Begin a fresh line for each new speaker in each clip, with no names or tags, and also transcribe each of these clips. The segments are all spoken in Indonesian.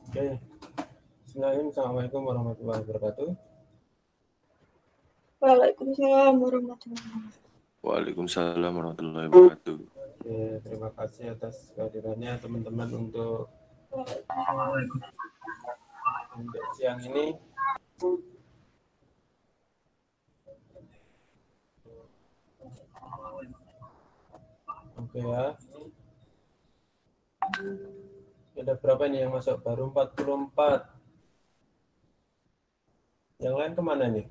Oke. Bismillahirrahmanirrahim. Assalamualaikum warahmatullahi wabarakatuh.
Waalaikumsalam warahmatullahi wabarakatuh.
Waalaikumsalam warahmatullahi wabarakatuh.
Oke, terima kasih atas kehadirannya teman-teman untuk siang ini. Oke ya. Ada berapa nih yang masuk? Baru 44. Yang lain kemana nih?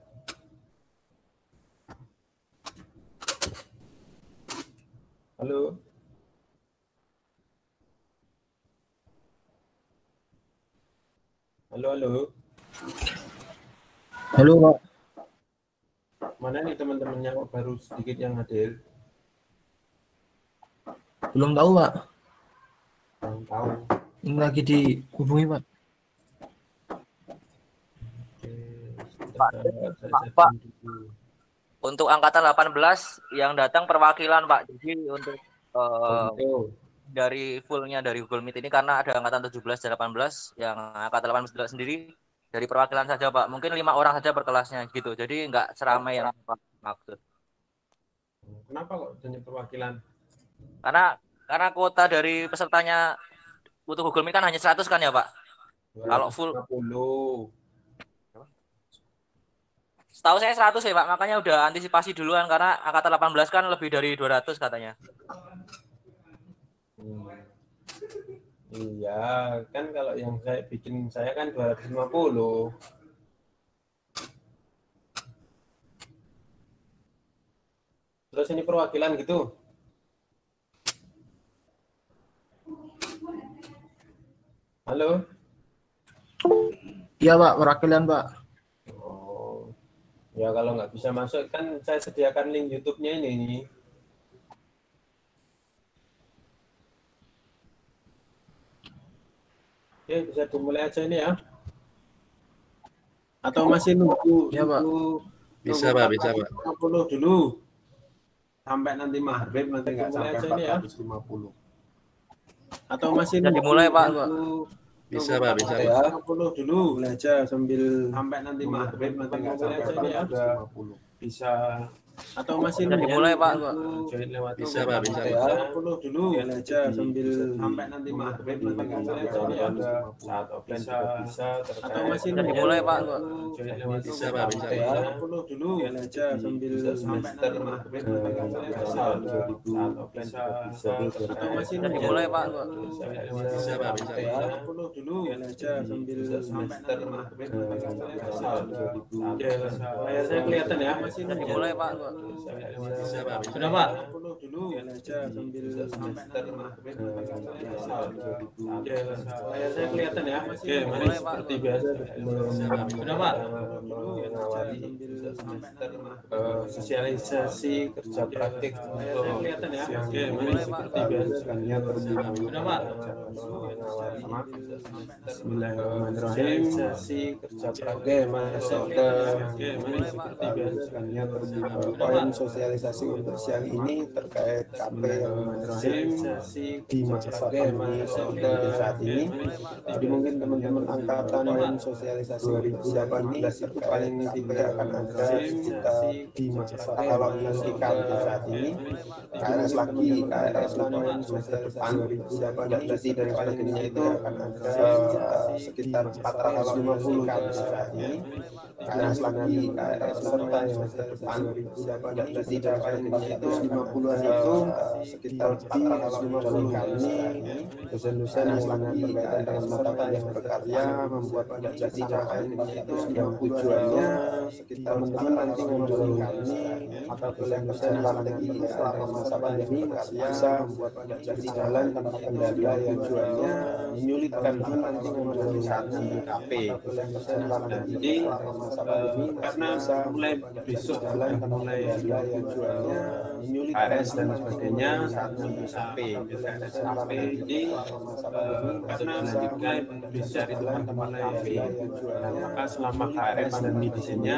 Halo? Halo, halo?
Halo, Pak.
Mana nih teman-temannya kok baru sedikit yang hadir?
Belum tahu, Pak.
Belum tahu.
Ini lagi dihubungi, Pak.
Oke,
Pak,
Pak.
Untuk angkatan 18 yang datang perwakilan, Pak. Jadi untuk dari fullnya dari Google Meet ini karena ada angkatan 17 dan 18, yang angkatan 18 sendiri dari perwakilan saja, Pak. Mungkin 5 orang saja per kelasnya gitu. Jadi nggak seramai yang Pak maksud.
Kenapa kok jadi perwakilan?
Karena kuota dari pesertanya butuh Google Meet kan hanya 100 kan ya Pak? Kalau full
250.
setahu saya 100 ya Pak, makanya udah antisipasi duluan karena angkatan 18 kan lebih dari 200 katanya.
Iya, kan kalau yang saya bikin saya kan 250. Terus ini perwakilan gitu. Halo?
Iya Pak, perwakilan Pak.
Oh, ya kalau nggak bisa masuk kan saya sediakan link YouTube-nya ini. Oke, bisa dimulai aja ini ya. Atau masih nunggu?
Iya, Pak.
Bisa, Pak, bisa, Pak.
50 dulu. Sampai nanti maghrib nanti nggak sampai aja ini ya.
450.
Atau masih
Udah dimulai, Pak.
Bisa, Pak, bisa, Pak.
ya. 50 dulu.
Belajar sambil
Sampai nanti maghrib nanti nggak sampai aja ini ya.
450.
Bisa. Atau masih
Udah dimulai, Pak.
Join lewat
Bisa, Pak, bisa,
ya.
Pak.
50 dulu.
Belajar sambil
Sampai nanti maghrib nanti nggak sampai aja ini ya. Saat offline juga bisa. Atau masih
Udah dimulai, Pak.
Join lewat
Bisa, Pak, bisa, Pak.
ya. 50 dulu.
Belajar sambil
Sampai nanti maghrib nanti nggak sampai aja. Saat offline juga bisa. Atau masih
Udah dimulai, Pak.
Bisa, Pak, bisa, Pak.
ya. 50 dulu.
Belajar sambil
Sampai nanti maghrib nanti nggak sampai aja. Layar saya kelihatan ya. Masih
Udah dimulai, Pak.
Bisa, Pak, bisa.
Sudah, Pak.
50 dulu.
Belajar sambil
Sampai nanti maghrib nanti nggak sampai aja. Layar saya kelihatan ya. Oke, mari
Mulai, Pak.
seperti biasa
Sudah, Pak.
mengawali sosialisasi kerja praktik untuk
kelihatan ya.
Oke, mari
Mulai, Pak.
seperti biasa
Sudah, Pak.
Bismillahirrahmanirrahim. Sosialisasi kerja praktik masuk ke mari seperti biasa
poin sosialisasi untuk siang ini terkait KP yang masih di masa pandemi seperti saat ini. Jadi mungkin teman-teman angkatan sosialisasi 2018 itu paling tidak akan ada sekitar di masa kalau nanti KP saat ini KRS lagi KRS poin semester depan 2018 dan sebagainya itu akan ada sekitar 450 KP saat ini. KRS lagi KRS serta semester depan 2018 dan sebagainya itu 450-an itu sekitar 450 kali dosen-dosen yang sangat berkaitan dengan mata kuliah berkarya membuat jadi itu yang tujuannya sekitar teman-teman nanti ngambil mata kuliah dosen strategi selama masa pandemi masih bisa membuat jadi jalan tanpa kendala yang tujuannya menyulitkan nanti ngambil satu KP
jadi karena mulai besok mulai
tujuannya
KRS dan sebagainya sampai jadi karena melanjutkan bisa dari teman-teman KP dan maka selama KRS dan medisinya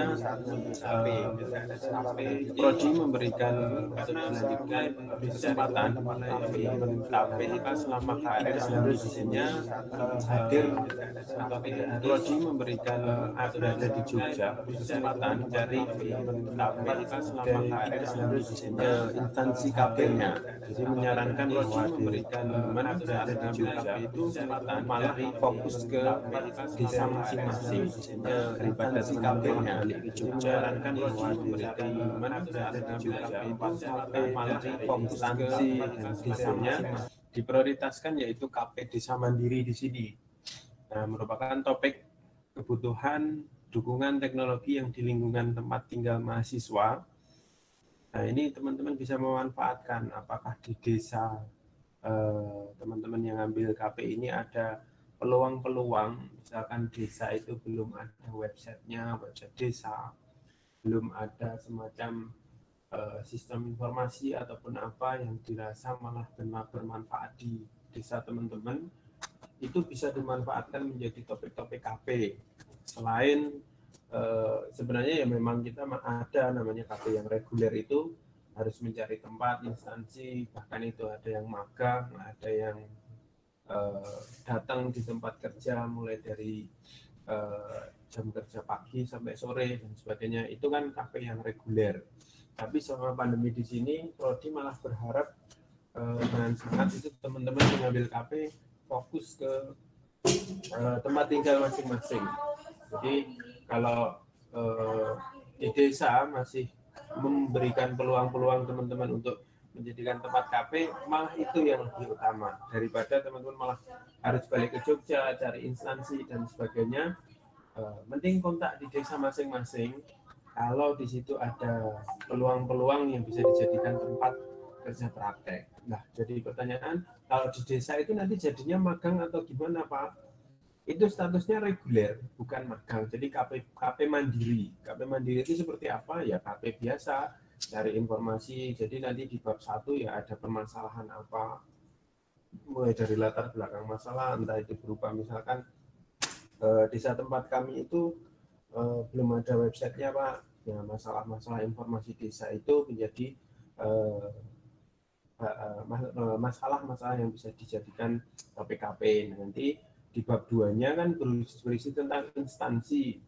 Prodi memberikan melanjutkan kesempatan KP selama KRS dan medisinya hadir atau tidak. Prodi memberikan berada di Jogja kesempatan dari KP selama KRS dan medisinya instansi KP-nya. Jadi menyarankan bahwa memberikan mana berada di Jogja itu malah fokus ke desa masing-masing daripada KP-nya di Jogja. Menyarankan bahwa memberikan mana berada di Jogja itu malah fokus instansi dan desanya diprioritaskan yaitu KP Desa Mandiri di sini. Nah, merupakan topik kebutuhan dukungan teknologi yang di lingkungan tempat tinggal mahasiswa. Nah, ini teman-teman bisa memanfaatkan apakah di desa teman-teman yang ambil KP ini ada peluang-peluang, misalkan desa itu belum ada websitenya, website desa, belum ada semacam sistem informasi ataupun apa yang dirasa malah bermanfaat di desa teman-teman, itu bisa dimanfaatkan menjadi topik-topik KP. Selain sebenarnya ya memang kita ada namanya KP yang reguler itu harus mencari tempat, instansi, bahkan itu ada yang magang, ada yang datang di tempat kerja mulai dari jam kerja pagi sampai sore dan sebagainya. Itu kan KP yang reguler. Tapi selama pandemi di sini, Prodi malah berharap dengan sangat itu teman-teman mengambil KP fokus ke tempat tinggal masing-masing. Jadi kalau di desa masih memberikan peluang-peluang teman-teman untuk menjadikan tempat KP, malah itu yang lebih utama daripada teman-teman malah harus balik ke Jogja cari instansi dan sebagainya. Mending kontak di desa masing-masing. Kalau di situ ada peluang-peluang yang bisa dijadikan tempat kerja praktek. Nah, jadi pertanyaan, kalau di desa itu nanti jadinya magang atau gimana, Pak? Itu statusnya reguler, bukan magang. Jadi KP mandiri. KP mandiri itu seperti apa? Ya KP biasa, cari informasi. Jadi nanti di bab 1 ya ada permasalahan apa, mulai dari latar belakang masalah, entah itu berupa misalkan desa tempat kami itu belum ada websitenya, Pak. Ya, masalah-masalah informasi desa itu menjadi masalah-masalah yang bisa dijadikan KP. Nanti di bab 2-nya kan berisi tentang instansi.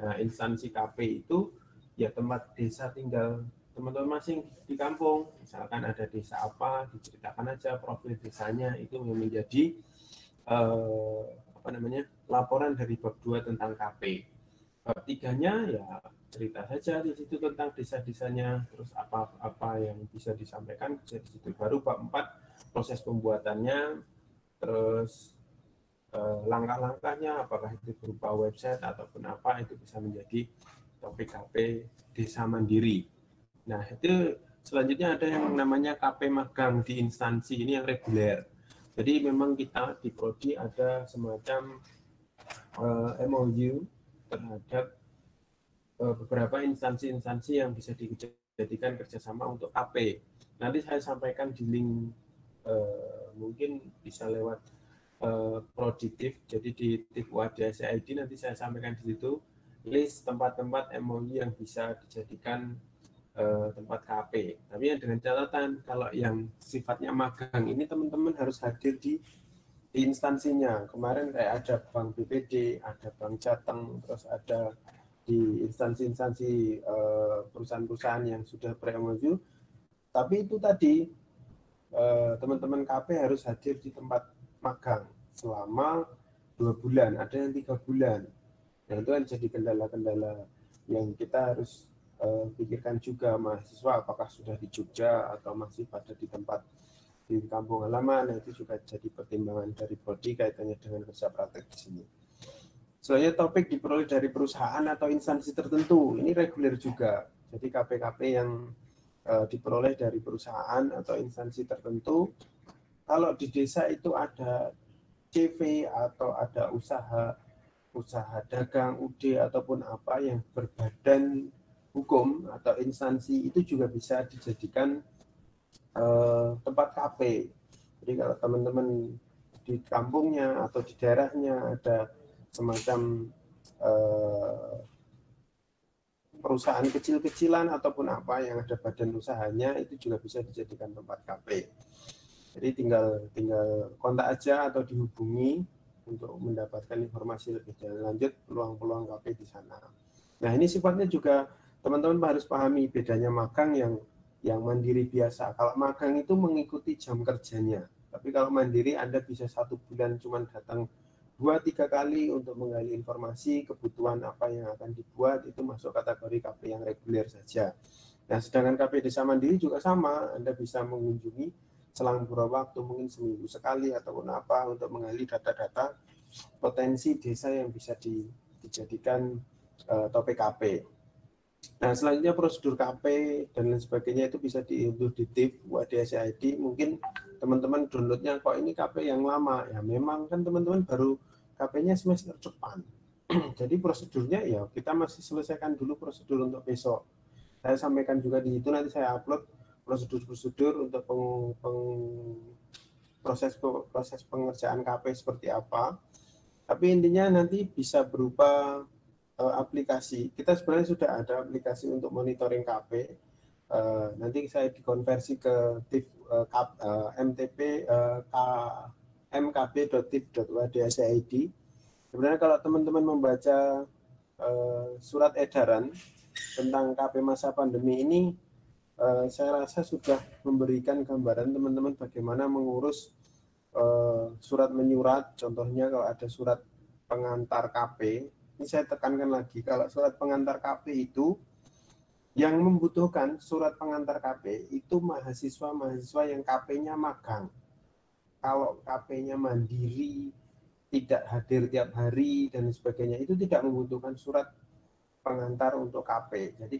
Nah, instansi KP itu ya tempat desa tinggal teman-teman masing di kampung. Misalkan ada desa apa, diceritakan aja profil desanya, itu yang menjadi laporan dari bab 2 tentang KP. Bab 3-nya ya cerita saja di situ tentang desa-desanya, terus apa yang bisa disampaikan di situ. Baru bab 4 proses pembuatannya, terus langkah-langkahnya, apakah itu berupa website ataupun apa, itu bisa menjadi topik KP desa mandiri. Nah, itu selanjutnya ada yang namanya KP magang di instansi, ini yang reguler. Jadi memang kita di Prodi ada semacam MOU terhadap beberapa instansi-instansi yang bisa dijadikan kerjasama untuk KP. Nanti saya sampaikan di link, mungkin bisa lewat Proditif, jadi di TIP-UAD-ID nanti saya sampaikan di situ list tempat-tempat MOU yang bisa dijadikan tempat KP. Tapi yang dengan catatan kalau yang sifatnya magang ini teman-teman harus hadir di instansinya. Kemarin kayak ada Bank BPD, ada Bank Jateng, terus ada di instansi-instansi perusahaan-perusahaan yang sudah ber-MOU. Tapi itu tadi teman-teman KP harus hadir di tempat magang selama 2 bulan, ada yang 3 bulan. Nah, itu kan jadi kendala-kendala yang kita harus pikirkan juga, mahasiswa apakah sudah di Jogja atau masih pada di tempat di kampung halaman. Nah, itu juga jadi pertimbangan dari Prodi kaitannya dengan kerja praktek di sini. Soalnya topik diperoleh dari perusahaan atau instansi tertentu, ini reguler juga. Jadi KP-KP yang diperoleh dari perusahaan atau instansi tertentu. Kalau di desa itu ada CV atau ada usaha dagang, UD ataupun apa yang berbadan hukum atau instansi, itu juga bisa dijadikan tempat KP. Jadi kalau teman-teman di kampungnya atau di daerahnya ada semacam perusahaan kecil-kecilan ataupun apa yang ada badan usahanya, itu juga bisa dijadikan tempat KP. Jadi tinggal kontak aja atau dihubungi untuk mendapatkan informasi lebih lanjut peluang-peluang KP di sana. Nah, ini sifatnya juga teman-teman harus pahami bedanya magang yang mandiri biasa. Kalau magang itu mengikuti jam kerjanya, tapi kalau mandiri Anda bisa 1 bulan cuma datang 2-3 kali untuk menggali informasi, kebutuhan apa yang akan dibuat, itu masuk kategori KP yang reguler saja. Nah, sedangkan KP desa mandiri juga sama, Anda bisa mengunjungi selang beberapa waktu, mungkin seminggu sekali ataupun apa, untuk menggali data-data potensi desa yang bisa dijadikan topik KP. Nah, selanjutnya prosedur KP dan lain sebagainya itu bisa diunduh di TIP-UAD-ID. Mungkin teman-teman downloadnya kok ini KP yang lama. Ya memang kan teman-teman baru KP-nya semester depan. Jadi prosedurnya ya kita masih selesaikan dulu prosedur untuk besok. Saya sampaikan juga di situ, nanti saya upload prosedur-prosedur untuk proses pengerjaan KP seperti apa. Tapi intinya nanti bisa berupa aplikasi. Kita sebenarnya sudah ada aplikasi untuk monitoring KP. Nanti saya dikonversi ke mkb.tip.uad.id. Sebenarnya kalau teman-teman membaca surat edaran tentang KP masa pandemi ini, saya rasa sudah memberikan gambaran teman-teman bagaimana mengurus
surat menyurat, contohnya kalau ada surat pengantar KP, ini saya tekankan lagi, kalau surat pengantar KP itu yang membutuhkan surat pengantar KP itu mahasiswa-mahasiswa yang KP-nya magang. Kalau KP-nya mandiri, tidak hadir tiap hari dan sebagainya, itu tidak membutuhkan surat pengantar untuk KP. Jadi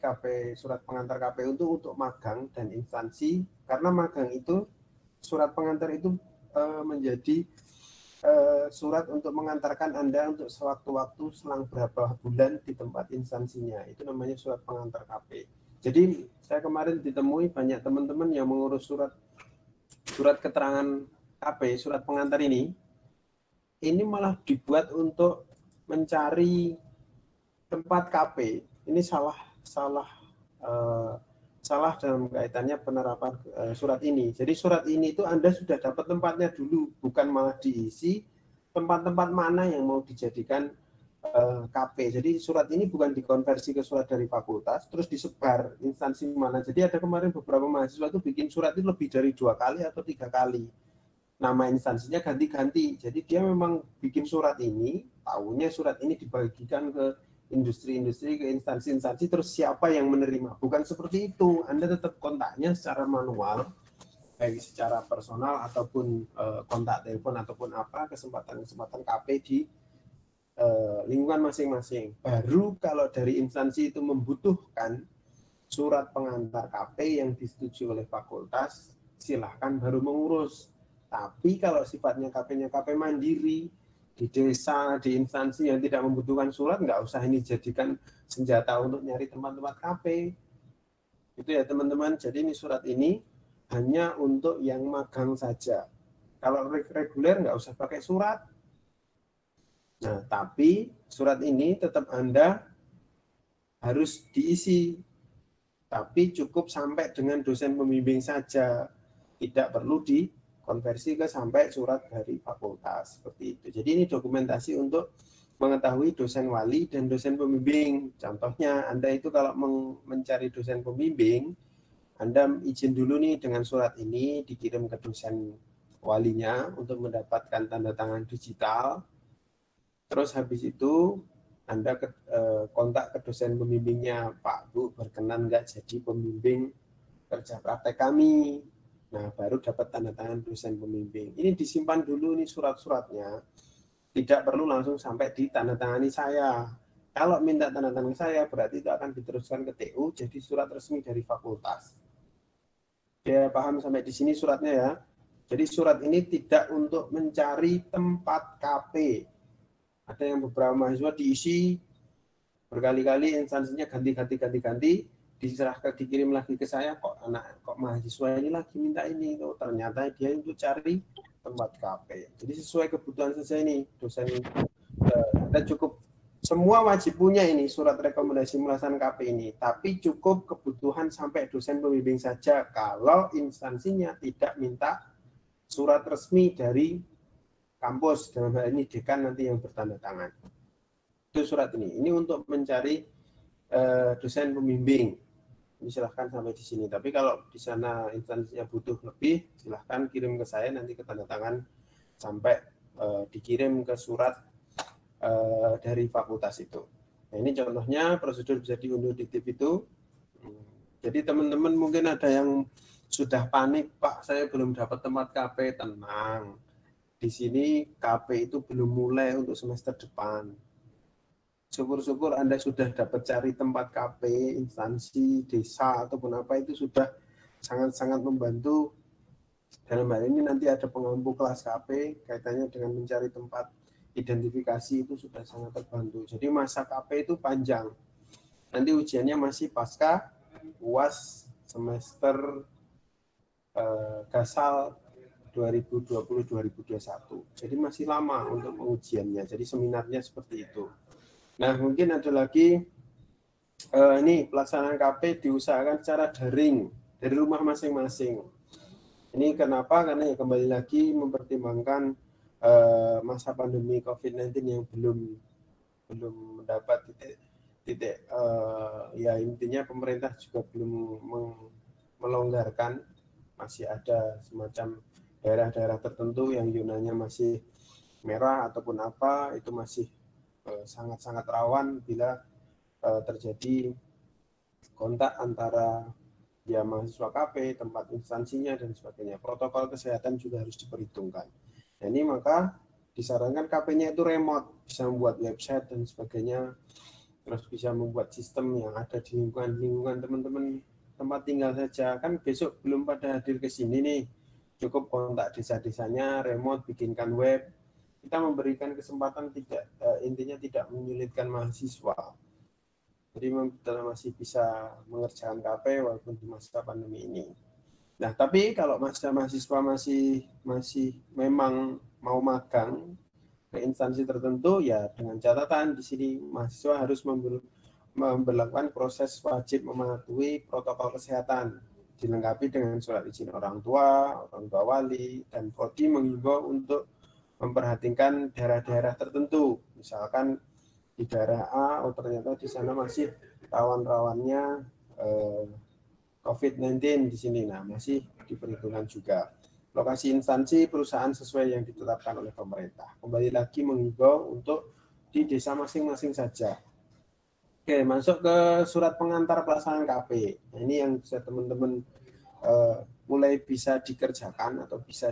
surat pengantar KP untuk magang dan instansi, karena magang itu surat pengantar itu menjadi surat untuk mengantarkan Anda untuk sewaktu-waktu selang berapa bulan di tempat instansinya. Itu namanya surat pengantar KP. Jadi saya kemarin ditemui banyak teman-teman yang mengurus surat keterangan KP, surat pengantar ini malah dibuat untuk mencari tempat KP. Ini salah dalam kaitannya penerapan surat ini. Jadi surat ini itu Anda sudah dapat tempatnya dulu, bukan malah diisi tempat-tempat mana yang mau dijadikan KP. Jadi surat ini bukan dikonversi ke surat dari fakultas, terus disebar instansi mana. Jadi ada kemarin beberapa mahasiswa itu bikin surat itu lebih dari 2 kali atau 3 kali. Nama instansinya ganti-ganti. Jadi dia memang bikin surat ini, tahunya surat ini dibagikan ke industri-industri, ke instansi-instansi, terus siapa yang menerima. Bukan seperti itu. Anda tetap kontaknya secara manual, baik secara personal ataupun kontak telepon ataupun apa, kesempatan-kesempatan KP di lingkungan masing-masing. Baru kalau dari instansi itu membutuhkan surat pengantar KP yang disetujui oleh fakultas, silahkan baru mengurus. Tapi kalau sifatnya KP-nya KP mandiri, di desa, di instansi yang tidak membutuhkan surat, nggak usah ini jadikan senjata untuk nyari tempat-tempat KP. Itu ya teman-teman. Jadi ini surat ini hanya untuk yang magang saja. Kalau reguler nggak usah pakai surat. Nah, tapi surat ini tetap Anda harus diisi. Tapi cukup sampai dengan dosen pembimbing saja. Tidak perlu konversi ke sampai surat dari fakultas seperti itu. Jadi ini dokumentasi untuk mengetahui dosen wali dan dosen pembimbing. Contohnya Anda itu kalau mencari dosen pembimbing, Anda izin dulu nih dengan surat ini dikirim ke dosen walinya untuk mendapatkan tanda tangan digital. Terus habis itu Anda kontak ke dosen pembimbingnya, Pak, Bu, berkenan nggak jadi pembimbing kerja praktek kami. Nah, baru dapat tanda tangan dosen pembimbing. Ini disimpan dulu nih surat-suratnya. Tidak perlu langsung sampai ditandatangani saya. Kalau minta tanda tangan saya, berarti itu akan diteruskan ke TU, jadi surat resmi dari fakultas. Ya, paham sampai di sini suratnya ya. Jadi surat ini tidak untuk mencari tempat KP. Ada yang beberapa mahasiswa diisi berkali-kali, instansinya ganti, dikirim lagi ke saya, kok mahasiswa ini lagi minta ini, ternyata dia untuk cari tempat KP. Jadi sesuai kebutuhan saja ini dosen kita cukup semua wajib punya ini surat rekomendasi melaksanakan KP ini, tapi cukup kebutuhan sampai dosen pembimbing saja kalau instansinya tidak minta surat resmi dari kampus, dalam hal ini dekan nanti yang bertanda tangan. Itu surat ini untuk mencari dosen pembimbing. Ini silahkan sampai di sini. Tapi kalau di sana instansinya butuh lebih, silahkan kirim ke saya, nanti ke tanda tangan sampai dikirim ke surat dari fakultas itu. Nah, ini contohnya prosedur bisa diunduh di tip itu. Jadi teman-teman mungkin ada yang sudah panik, Pak, saya belum dapat tempat KP. Tenang, di sini KP itu belum mulai untuk semester depan. Syukur-syukur Anda sudah dapat cari tempat KP, instansi, desa, ataupun apa, itu sudah sangat-sangat membantu. Dalam hal ini nanti ada pengampu kelas KP, kaitannya dengan mencari tempat identifikasi itu sudah sangat terbantu. Jadi masa KP itu panjang. Nanti ujiannya masih pasca UAS semester Gasal 2020-2021. Jadi masih lama untuk pengujiannya. Jadi seminarnya seperti itu. Nah, mungkin ada lagi ini pelaksanaan KP diusahakan secara daring dari rumah masing-masing. Ini kenapa? Karena ya kembali lagi mempertimbangkan masa pandemi COVID-19 yang belum mendapat titik ya intinya pemerintah juga belum melonggarkan, masih ada semacam daerah-daerah tertentu yang zonanya masih merah ataupun apa, itu masih sangat-sangat rawan bila terjadi kontak antara ya mahasiswa KP, tempat instansinya, dan sebagainya. Protokol kesehatan juga harus diperhitungkan. Nah, ini maka disarankan KP-nya itu remote, bisa membuat website dan sebagainya, terus bisa membuat sistem yang ada di lingkungan teman-teman tempat tinggal saja. Kan besok belum pada hadir ke sini nih, cukup kontak desa-desanya, remote, bikinkan web. Kita memberikan kesempatan tidak, intinya tidak menyulitkan mahasiswa. Jadi kita masih bisa mengerjakan KP walaupun di masa pandemi ini. Nah, tapi kalau mahasiswa masih memang mau magang ke instansi tertentu, ya dengan catatan di sini mahasiswa harus memberlakukan proses wajib mematuhi protokol kesehatan, dilengkapi dengan surat izin orang tua wali, dan Prodi menghimbau untuk memperhatikan daerah-daerah tertentu. Misalkan di daerah A, ternyata di sana masih rawan-rawannya COVID-19 di sini. Nah, masih diperhitungkan juga. Lokasi instansi perusahaan sesuai yang ditetapkan oleh pemerintah. Kembali lagi menghimbau untuk di desa masing-masing saja. Oke, masuk ke surat pengantar pelaksanaan KP. Nah, ini yang bisa teman-teman mulai bisa dikerjakan atau bisa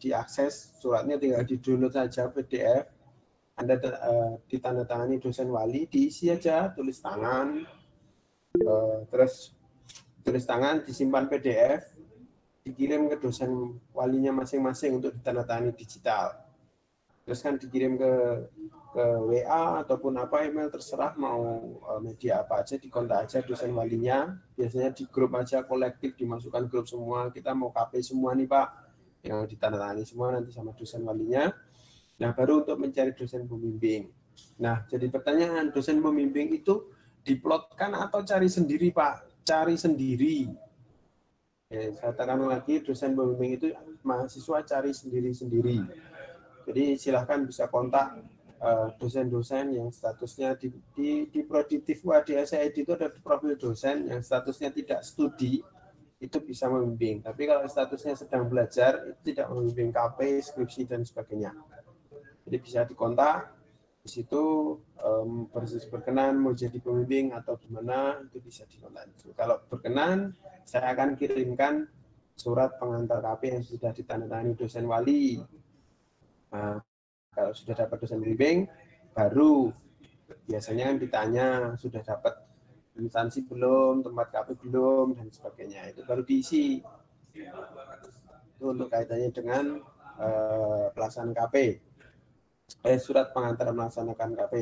diakses. Suratnya tinggal di-download saja PDF. Anda ditandatangani dosen wali, diisi aja, tulis tangan, terus tulis tangan, disimpan PDF, dikirim ke dosen walinya masing-masing untuk ditandatangani digital. Terus kan dikirim ke WA ataupun apa, email, terserah mau media apa aja, dikontak aja dosen walinya. Biasanya di grup aja, kolektif, dimasukkan grup semua, kita mau KP semua nih Pak, yang ditandatangani semua nanti sama dosen walinya. Nah, baru untuk mencari dosen pembimbing. Nah, jadi pertanyaan, dosen pembimbing itu diplotkan atau cari sendiri, Pak? Cari sendiri. Saya tekan lagi, dosen pembimbing itu mahasiswa cari sendiri-sendiri. Jadi silahkan bisa kontak dosen-dosen yang statusnya di Prodi TIFWA, di SID itu ada profil dosen yang statusnya tidak studi, itu bisa membimbing. Tapi kalau statusnya sedang belajar, itu tidak membimbing KP, skripsi, dan sebagainya. Jadi bisa dikontak, di situ berkenan mau jadi pembimbing atau gimana, itu bisa dikontak. Kalau berkenan, saya akan kirimkan surat pengantar KP yang sudah ditandatangani dosen wali. Nah, kalau sudah dapat dosen pembimbing, baru biasanya ditanya sudah dapat instansi belum, tempat KP belum, dan sebagainya. Itu baru diisi. Itu untuk kaitannya dengan pelaksanaan KP. Surat pengantar melaksanakan KP.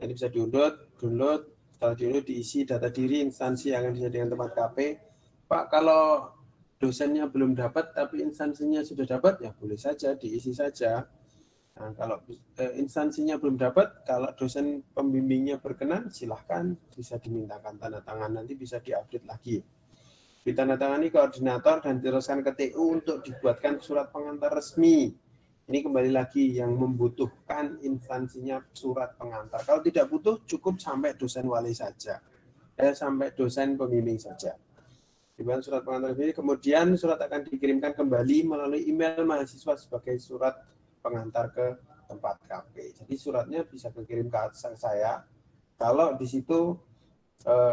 Jadi bisa download, setelah download diisi data diri instansi yang akan dijadikan tempat KP. Pak, kalau dosennya belum dapat tapi instansinya sudah dapat, ya boleh saja diisi saja. Nah, kalau instansinya belum dapat, kalau dosen pembimbingnya berkenan, silahkan bisa dimintakan tanda tangan, nanti bisa diupdate lagi. Ditandatangani koordinator dan diteruskan ke TU untuk dibuatkan surat pengantar resmi. Ini kembali lagi yang membutuhkan instansinya surat pengantar. Kalau tidak butuh, cukup sampai dosen wali saja. Sampai dosen pembimbing saja. Dibuat surat pengantar ini, kemudian surat akan dikirimkan kembali melalui email mahasiswa sebagai surat pengantar ke tempat KP. Jadi suratnya bisa dikirim ke saya. Kalau di situ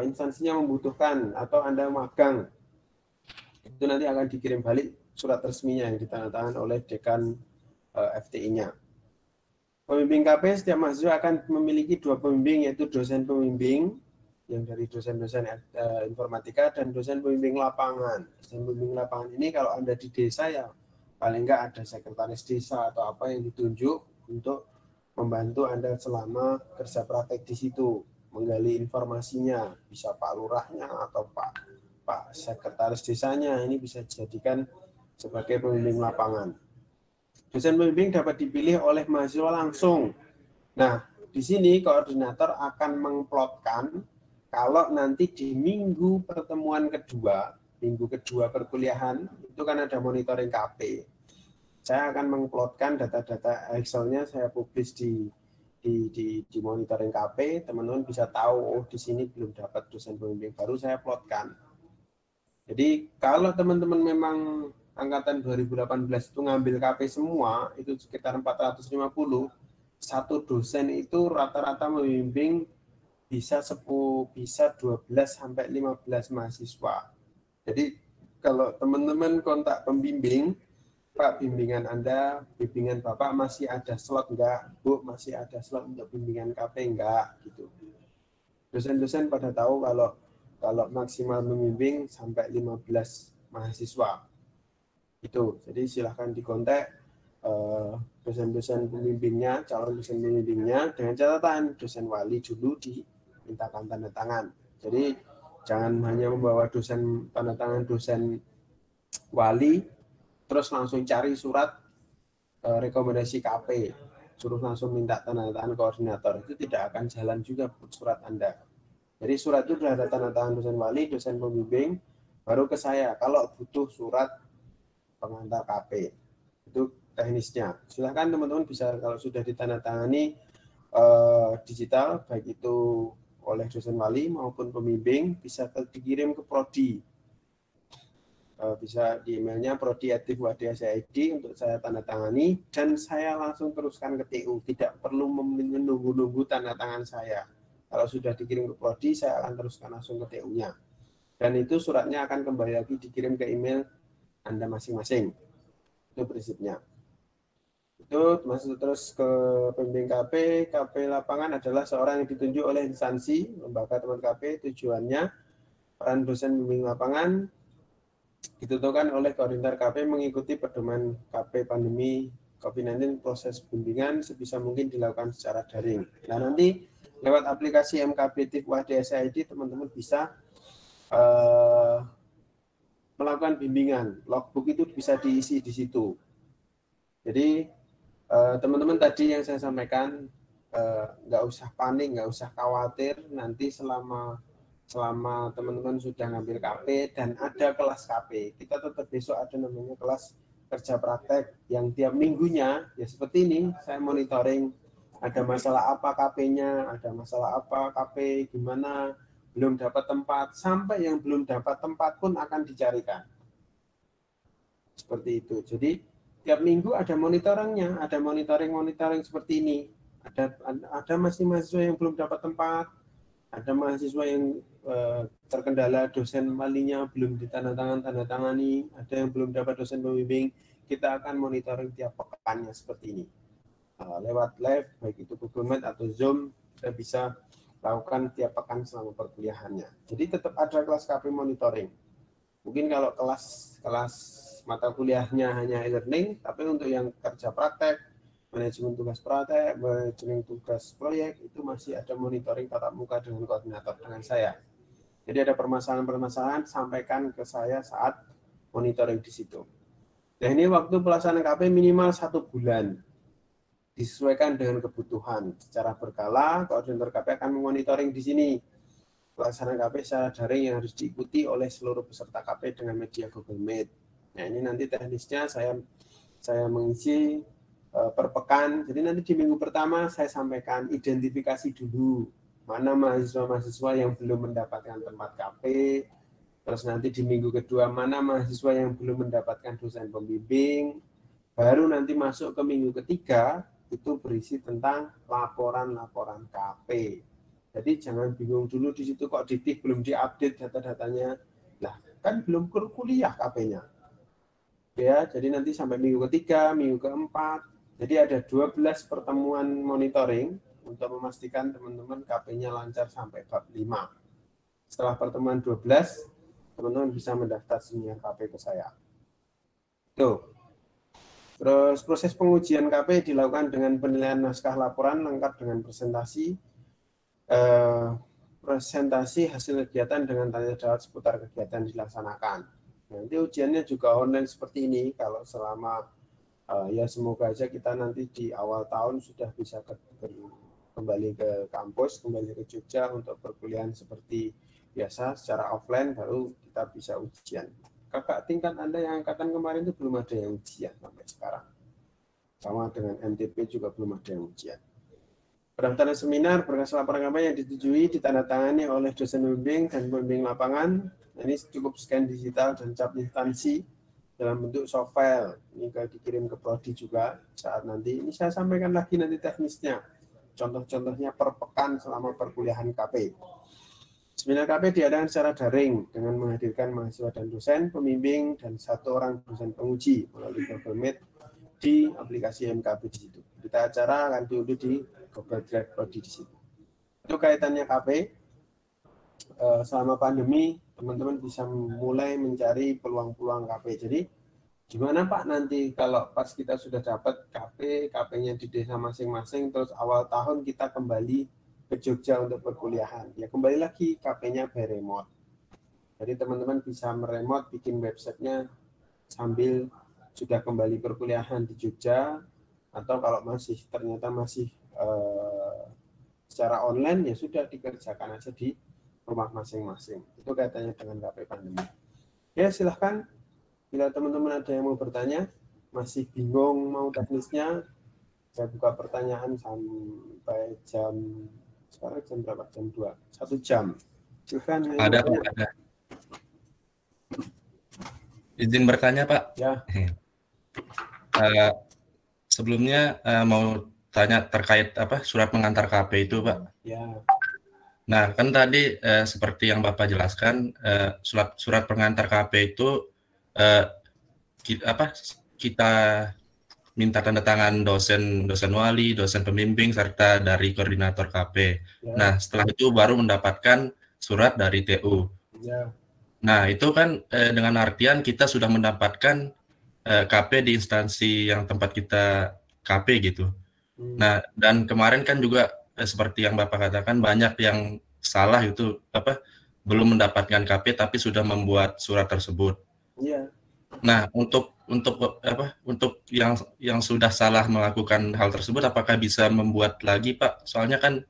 instansinya membutuhkan atau Anda magang, itu nanti akan dikirim balik surat resminya yang ditandatangani oleh dekan FTI-nya. Pembimbing KP, setiap mahasiswa akan memiliki 2 pembimbing, yaitu dosen pembimbing yang dari dosen-dosen informatika dan dosen pembimbing lapangan. Dosen pembimbing lapangan ini kalau Anda di desa, ya paling enggak ada sekretaris desa atau apa yang ditunjuk untuk membantu Anda selama kerja praktek di situ, menggali informasinya, bisa Pak Lurahnya atau Pak sekretaris desanya, ini bisa dijadikan sebagai pembimbing lapangan. Dosen pembimbing dapat dipilih oleh mahasiswa langsung. Nah, di sini koordinator akan mengplotkan kalau nanti di minggu pertemuan kedua, minggu kedua perkuliahan, itu kan ada monitoring KP. Saya akan mengplotkan data-data Excel-nya, saya publish di monitoring KP, teman-teman bisa tahu, oh di sini belum dapat dosen pembimbing, baru saya plotkan. Jadi kalau teman-teman memang angkatan 2018 itu ngambil KP semua, itu sekitar 450, satu dosen itu rata-rata membimbing bisa 12 sampai 15 mahasiswa. Jadi kalau teman-teman kontak pembimbing, Pak, bimbingan Anda, bimbingan Bapak masih ada slot enggak? Bu, masih ada slot untuk bimbingan KP enggak? Gitu. Dosen-dosen pada tahu kalau maksimal membimbing sampai 15 mahasiswa. Itu. Jadi silahkan dikontak dosen-dosen pembimbingnya, calon dosen pembimbingnya, dengan catatan dosen wali dulu dimintakan tanda tangan. Jadi jangan hanya membawa dosen tanda tangan dosen wali, terus langsung cari surat rekomendasi KP, suruh langsung minta tanda tangan koordinator. Itu tidak akan jalan juga surat Anda. Jadi surat itu sudah ada tanda tangan dosen wali, dosen pembimbing, baru ke saya kalau butuh surat pengantar KP. Itu teknisnya. Silahkan teman-teman bisa, kalau sudah ditandatangani digital, baik itu oleh dosen wali maupun pembimbing, bisa dikirim ke prodi. Bisa di emailnya prodi@wadhi.id untuk saya tanda tangani, dan saya langsung teruskan ke TU. Tidak perlu menunggu-nunggu tanda tangan saya. Kalau sudah dikirim ke prodi, saya akan teruskan langsung ke TU-nya. Dan itu suratnya akan kembali lagi dikirim ke email Anda masing-masing. Itu prinsipnya. Itu masuk terus ke pembimbing KP. KP lapangan adalah seorang yang ditunjuk oleh instansi, lembaga teman KP. Tujuannya, peran dosen pembimbing lapangan ditentukan oleh koordinator KP mengikuti pedoman KP pandemi COVID-19. Proses bimbingan sebisa mungkin dilakukan secara daring. Nah, nanti lewat aplikasi MKB Wadhi.id teman-teman bisa melakukan bimbingan. Logbook itu bisa diisi di situ. Jadi teman-teman tadi yang saya sampaikan, nggak usah panik, nggak usah khawatir. Nanti selama teman-teman sudah ngambil KP dan ada kelas KP, kita tetap besok ada namanya kelas kerja praktek yang tiap minggunya ya seperti ini. Saya monitoring ada masalah apa KP-nya, ada masalah apa KP, gimana, belum dapat tempat, sampai yang belum dapat tempat pun akan dicarikan. Seperti itu. Jadi tiap minggu ada monitoringnya, ada monitoring seperti ini. Ada masih mahasiswa yang belum dapat tempat, ada mahasiswa yang terkendala dosen walinya belum ditandatangani, ada yang belum dapat dosen pembimbing. Kita akan monitoring tiap pekannya seperti ini. Lewat live, baik itu Google Meet atau Zoom, kita bisa lakukan tiap pekan selama perkuliahannya. Jadi tetap ada kelas KP monitoring. Mungkin kalau kelas mata kuliahnya hanya e-learning, tapi untuk yang kerja praktek, manajemen tugas praktek, manajemen tugas proyek, itu masih ada monitoring tatap muka dengan koordinator, dengan saya. Jadi ada permasalahan-permasalahan, sampaikan ke saya saat monitoring di situ. Nah, ini waktu pelaksanaan KP minimal 1 bulan. Disesuaikan dengan kebutuhan. Secara berkala, koordinator KP akan memonitoring di sini. Pelaksanaan KP secara daring yang harus diikuti oleh seluruh peserta KP dengan media Google Meet. Nah, ini nanti teknisnya saya mengisi per pekan. Jadi nanti di minggu pertama saya sampaikan identifikasi dulu. Mana mahasiswa-mahasiswa yang belum mendapatkan tempat KP. Terus nanti di minggu kedua, mana mahasiswa yang belum mendapatkan dosen pembimbing. Baru nanti masuk ke minggu ketiga, itu berisi tentang laporan-laporan KP. Jadi jangan bingung dulu di situ kok Didik belum diupdate data-datanya. Nah, kan belum kuliah KP-nya. Ya, jadi nanti sampai minggu ketiga, minggu keempat. Jadi ada 12 pertemuan monitoring untuk memastikan teman-teman KP-nya lancar sampai bab 5. Setelah pertemuan 12, teman-teman bisa mendaftar senior KP ke saya. Tuh. Terus proses pengujian KP dilakukan dengan penilaian naskah laporan lengkap dengan presentasi hasil kegiatan dengan tanya jawab seputar kegiatan dilaksanakan. Nanti ujiannya juga online seperti ini. Kalau selama ya semoga aja kita nanti di awal tahun sudah bisa kembali ke kampus, kembali ke Jogja untuk perkuliahan seperti biasa secara offline, baru kita bisa ujian. Kakak tingkat Anda yang angkatan kemarin itu belum ada yang ujian sampai sekarang. Sama dengan MTP juga belum ada yang ujian. Pendaftaran seminar berkas laporan KP yang disetujui ditandatangani oleh dosen pembimbing dan pembimbing lapangan. Ini cukup scan digital dan cap instansi. dalam bentuk soft file. Ini dikirim ke prodi juga saat nanti. Ini saya sampaikan lagi nanti teknisnya. Contoh-contohnya per pekan selama perkuliahan KP. Seminar KP diadakan secara daring dengan menghadirkan mahasiswa dan dosen, pembimbing, dan 1 orang dosen penguji melalui Google Meet di aplikasi MKP di situ. Berita acara akan diunduh di Google Drive Prodi di situ. Itu kaitannya KP. Selama pandemi, teman-teman bisa mulai mencari peluang-peluang KP. Jadi, gimana Pak nanti kalau pas kita sudah dapat KP-nya di desa masing-masing, terus awal tahun kita kembali ke Jogja untuk perkuliahan. Ya kembali lagi KP-nya by remote. Jadi teman-teman bisa meremote bikin websitenya sambil sudah kembali perkuliahan di Jogja, atau kalau ternyata masih secara online, ya sudah dikerjakan aja di rumah masing-masing. Itu kaitannya dengan KP pandemi. Ya silahkan. Bila teman-teman ada yang mau bertanya, masih bingung mau teknisnya, saya buka pertanyaan sampai sekarang jam berapa? Jam 2. 1 jam. Silahkan.
Ada. Izin bertanya, Pak.
Ya.
Sebelumnya mau tanya terkait surat pengantar KP itu, Pak.
Ya.
Nah, kan tadi seperti yang Bapak jelaskan, surat pengantar KP itu kita minta tanda tangan dosen wali, dosen pembimbing, serta dari koordinator KP. Ya. Nah, setelah itu baru mendapatkan surat dari TU.
Ya.
Nah, itu kan dengan artian kita sudah mendapatkan KP di instansi yang tempat kita KP gitu. Nah, dan kemarin kan juga seperti yang Bapak katakan, banyak yang salah itu belum mendapatkan KP tapi sudah membuat surat tersebut.
Iya.
Nah, untuk yang sudah salah melakukan hal tersebut, apakah bisa membuat lagi, Pak? Soalnya kan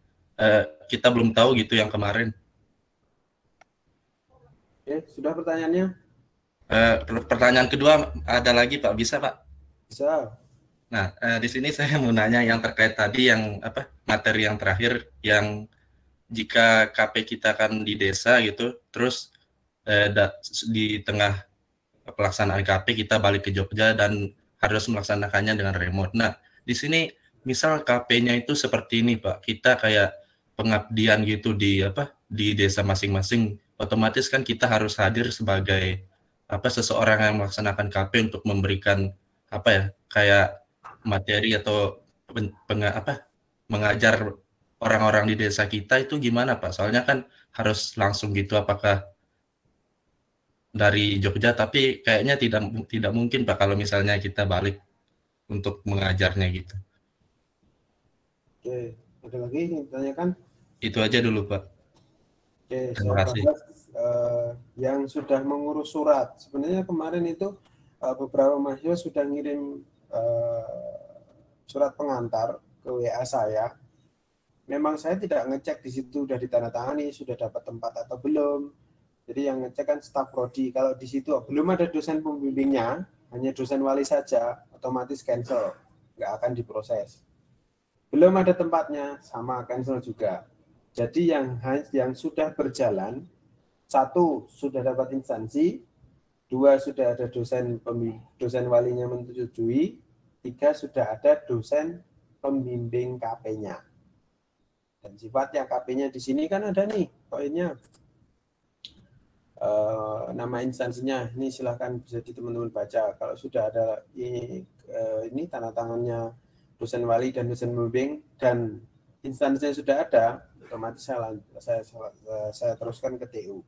kita belum tahu gitu yang kemarin.
Oke, sudah pertanyaannya?
Pertanyaan kedua ada lagi, Pak. Bisa, Pak?
Bisa.
Nah, di sini saya mau nanya yang terkait tadi yang materi yang terakhir, yang jika KP kita kan di desa gitu, terus di tengah pelaksanaan KP kita balik ke Jogja dan harus melaksanakannya dengan remote. Nah, di sini misal KP-nya itu seperti ini, Pak. Kita kayak pengabdian gitu di desa masing-masing. Otomatis kan kita harus hadir sebagai seseorang yang melaksanakan KP untuk memberikan kayak materi atau mengajar orang-orang di desa kita itu gimana, Pak? Soalnya kan harus langsung gitu, apakah dari Jogja, tapi kayaknya tidak mungkin, Pak, kalau misalnya kita balik untuk mengajarnya gitu.
Oke, ada lagi yang ditanyakan?
Itu aja dulu, Pak.
Oke,
terima kasih.
Yang sudah mengurus surat, sebenarnya kemarin itu beberapa mahasiswa sudah ngirim surat pengantar ke WA saya. Memang saya tidak ngecek di situ sudah ditandatangani, sudah dapat tempat atau belum. Jadi yang ngecek kan staf prodi. Kalau di situ belum ada dosen pembimbingnya, hanya dosen wali saja, otomatis cancel, nggak akan diproses. Belum ada tempatnya, sama cancel juga. Jadi yang sudah berjalan, 1 sudah dapat instansi, 2 sudah ada dosen walinya menyetujui, 3 sudah ada dosen pembimbing KP-nya. Dan sifatnya KP-nya di sini kan ada nih poinnya. Nama instansinya ini silahkan bisa teman-teman baca. Kalau sudah ada ini tanda tangannya dosen wali dan dosen pembimbing dan instansinya sudah ada, otomatis saya teruskan ke TU.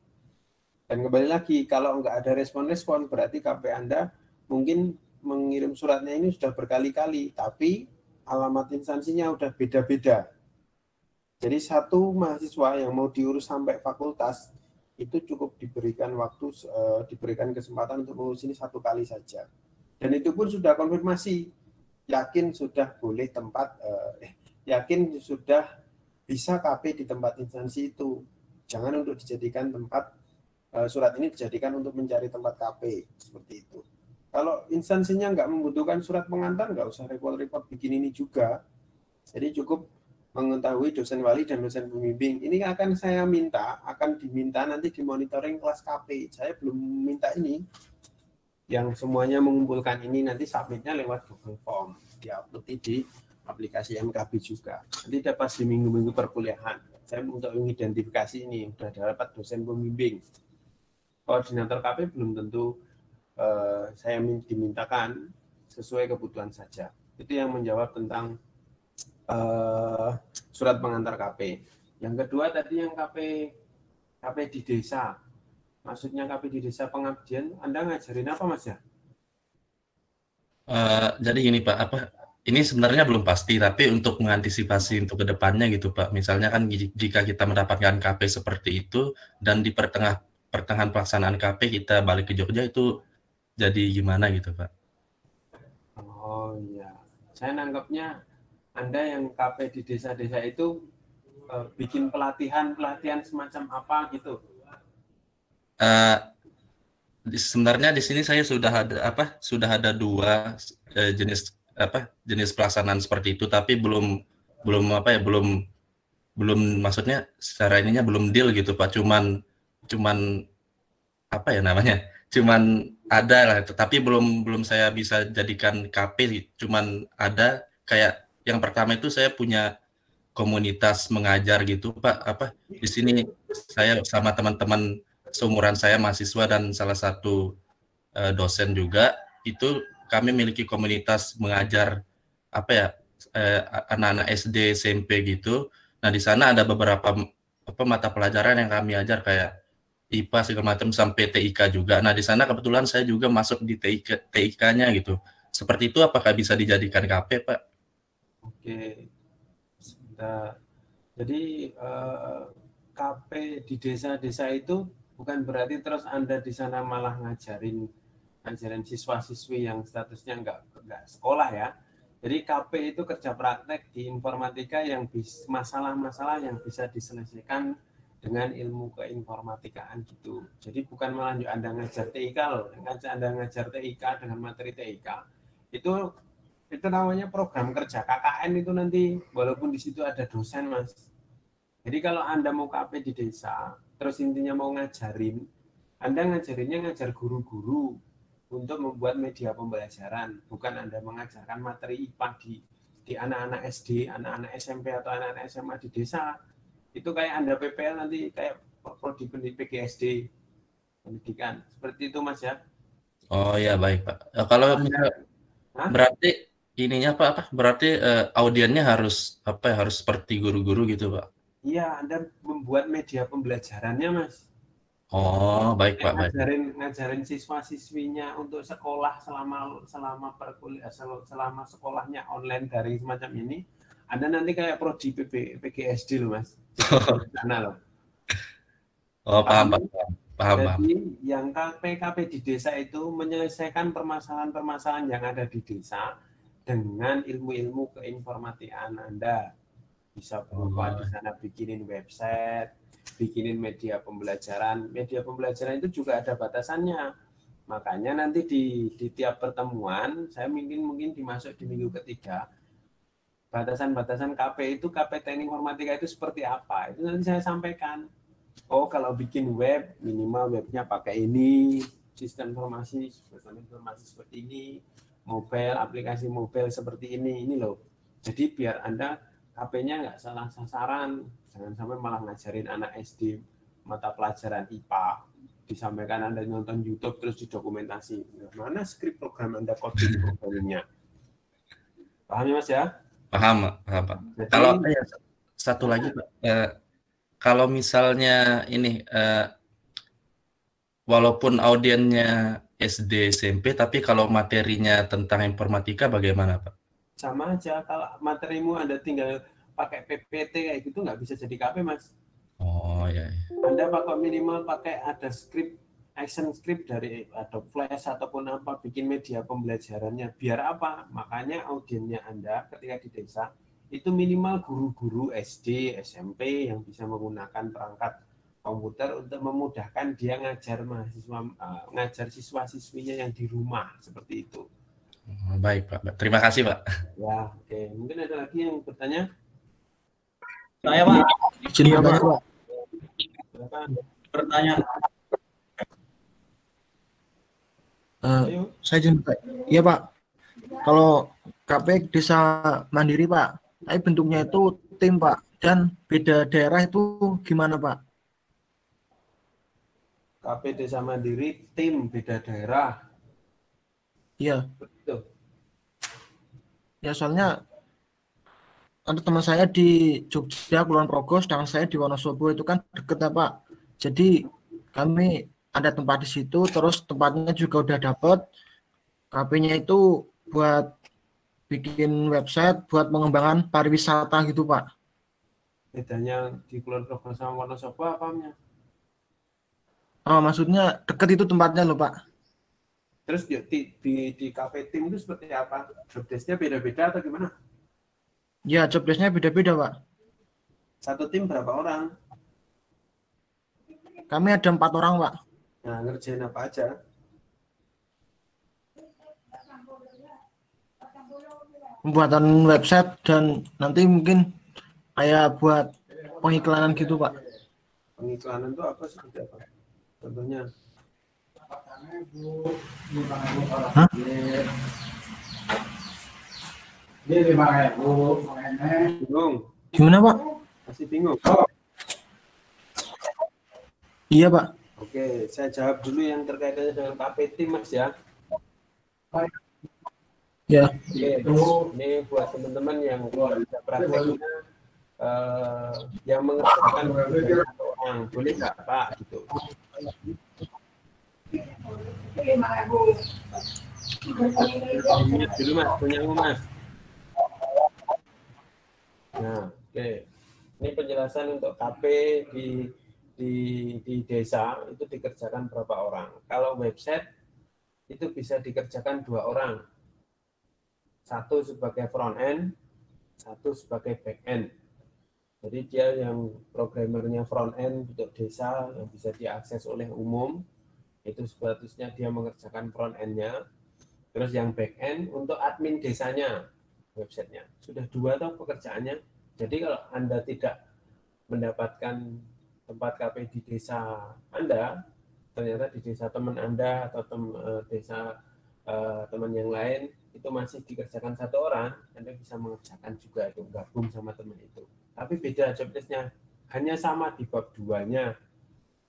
Dan kembali lagi, kalau nggak ada respon-respon berarti KP Anda mungkin mengirim suratnya ini sudah berkali-kali, tapi alamat instansinya udah beda-beda. Jadi satu mahasiswa yang mau diurus sampai fakultas itu cukup diberikan waktu, diberikan kesempatan untuk mengurus ini 1 kali saja. Dan itu pun sudah konfirmasi, yakin sudah boleh yakin sudah bisa KP di tempat instansi itu. Jangan untuk dijadikan tempat, surat ini dijadikan untuk mencari tempat KP, seperti itu. Kalau instansinya nggak membutuhkan surat pengantar, nggak usah repot-repot bikin ini juga. Jadi cukup mengetahui dosen wali dan dosen pembimbing. Ini akan diminta nanti di monitoring kelas KP. Saya belum minta ini. yang semuanya mengumpulkan ini nanti submitnya lewat Google Form, diupload di aplikasi MKB juga. Nanti dapat di minggu-minggu perkuliahan. Saya untuk mengidentifikasi ini sudah dapat dosen pembimbing. Koordinator KP belum tentu saya dimintakan sesuai kebutuhan saja. Itu yang menjawab tentang surat pengantar KP. Yang kedua tadi yang KP di desa. Maksudnya KP di desa pengabdian, Anda ngajarin apa Mas ya?
Jadi gini Pak, ini sebenarnya belum pasti, tapi untuk mengantisipasi untuk kedepannya gitu Pak. Misalnya kan jika kita mendapatkan KP seperti itu dan di pertengahan pelaksanaan KP kita balik ke Jogja, itu jadi gimana gitu Pak?
Oh iya, saya nangkepnya Anda yang KP di desa-desa itu bikin pelatihan semacam apa gitu?
Sebenarnya di sini saya sudah ada 2 jenis pelaksanaan seperti itu, tapi belum maksudnya secara ininya belum deal gitu Pak. Cuman apa ya namanya? Cuman ada lah, tapi belum saya bisa jadikan KP. Cuman ada kayak yang pertama itu saya punya komunitas mengajar gitu Pak. Di sini saya sama teman-teman seumuran saya mahasiswa dan salah satu dosen juga, itu kami memiliki komunitas mengajar anak-anak SD SMP gitu. Nah di sana ada beberapa mata pelajaran yang kami ajar kayak IPA segala macam sampai TIK juga. Nah di sana kebetulan saya juga masuk di TIK-nya gitu. Seperti itu apakah bisa dijadikan KP Pak?
Oke, sebentar. Jadi KP di desa-desa itu bukan berarti terus Anda di sana malah ngajarin siswa-siswi yang statusnya enggak sekolah ya. Jadi KP itu kerja praktek di informatika yang masalah-masalah yang bisa diselesaikan dengan ilmu keinformatikaan gitu. Jadi bukan malah Anda ngajar TIK loh, Anda ngajar TIK dengan materi TIK. Itu namanya program kerja KKN itu nanti, walaupun di situ ada dosen Mas. Jadi kalau Anda mau KP di desa, terus intinya mau ngajarin, Anda ngajar guru-guru untuk membuat media pembelajaran, bukan Anda mengajarkan materi IPA di anak-anak SD, anak-anak SMP atau anak-anak SMA di desa. Itu kayak Anda PPL nanti kayak prodi PGSD pendidikan. Seperti itu Mas ya.
Oh ya baik Pak. Kalau berarti ininya Pak berarti audiennya harus harus seperti guru-guru gitu Pak.
Iya, Anda membuat media pembelajarannya, Mas.
Oh, baik Pak, baik.
Ngajarin siswa-siswinya untuk sekolah selama selama sekolahnya online daring semacam ini. Anda nanti kayak prodi PGSD loh, Mas. Sana loh.
Oh, paham.
Jadi yang KP di desa itu menyelesaikan permasalahan-permasalahan yang ada di desa dengan ilmu-ilmu keinformatikaan Anda. Bisa berupa di sana bikinin website, bikinin media pembelajaran. Media pembelajaran itu juga ada batasannya. Makanya nanti di tiap pertemuan, saya mungkin dimasuk di minggu ketiga, batasan-batasan KP itu, KP teknik informatika itu seperti apa. Itu nanti saya sampaikan. Oh, kalau bikin web, minimal webnya pakai ini, sistem informasi seperti ini, mobile, aplikasi mobile seperti ini loh. Jadi biar Anda KP-nya nggak salah sasaran, jangan sampai malah ngajarin anak SD mata pelajaran IPA, disampaikan Anda nonton YouTube terus didokumentasi. Mana skrip program Anda coding programnya? Paham ya Mas ya?
Paham Pak. Jadi, kalau satu lagi Pak, kalau misalnya ini walaupun audiennya SD SMP, tapi kalau materinya tentang informatika bagaimana Pak?
Sama aja, kalau materimu Anda tinggal pakai PPT kayak gitu nggak bisa jadi KP Mas.
Oh ya.
Anda minimal pakai ada action script dari Adobe Flash ataupun apa, bikin media pembelajarannya. Biar apa? Makanya audiennya Anda ketika di desa itu minimal guru-guru SD, SMP yang bisa menggunakan perangkat komputer untuk memudahkan dia ngajar siswa-siswinya yang di rumah seperti itu.
Baik Pak, terima kasih Pak.
Ya, oke. Mungkin ada lagi yang bertanya?
Saya Pak.
Izin bertanya Pak.
Silakan.
Bertanya.
Saya izin Pak. Iya Pak. Kalau KP Desa Mandiri Pak, tapi bentuknya itu tim Pak, dan beda daerah itu gimana Pak?
KP Desa Mandiri tim beda daerah.
Iya.
Betul.
Ya soalnya ada teman saya di Jogja, Kulon Progo, sedangkan saya di Wonosobo itu kan deket ya Pak. Jadi kami ada tempat di situ, terus tempatnya juga udah dapet. KP-nya itu buat bikin website, buat mengembangkan pariwisata gitu Pak.
Bedanya di Kulon Progo sama Wonosobo apanya?
Oh, maksudnya deket itu tempatnya loh Pak.
Terus di KP tim itu seperti apa? Jobdesk-nya beda-beda atau gimana?
Ya, jobdesk-nya beda-beda Pak.
Satu tim berapa orang?
Kami ada 4 orang Pak.
Nah, ngerjain apa aja?
Pembuatan website dan nanti mungkin kayak buat pengiklanan gitu Pak.
Pengiklanan itu apa seperti apa? Contohnya?
Hah?
Bingung?
Gimana Pak?
Masih bingung?
Iya Pak.
Oke, saya jawab dulu yang terkaitannya dengan KP tim Mas ya.
Ya.
Oke, ini buat teman-teman yang bisa prakteknya yang mengerjakan satu orang, boleh nggak Pak? Gitu. Dulu Mas, punyamu Mas. Nah, oke. Ini penjelasan untuk KP di desa itu dikerjakan berapa orang. Kalau website itu bisa dikerjakan 2 orang. Satu sebagai front end, satu sebagai back end. Jadi dia yang programmernya front end untuk desa yang bisa diakses oleh umum, itu statusnya dia mengerjakan front end-nya. Terus yang back end untuk admin desanya, websitenya. Sudah 2 toh pekerjaannya. Jadi kalau Anda tidak mendapatkan tempat KP di desa Anda, ternyata di desa teman Anda atau desa teman yang lain, itu masih dikerjakan 1 orang, Anda bisa mengerjakan juga itu, gabung sama teman itu. Tapi beda jobdesk-nya, hanya sama di bab 2-nya.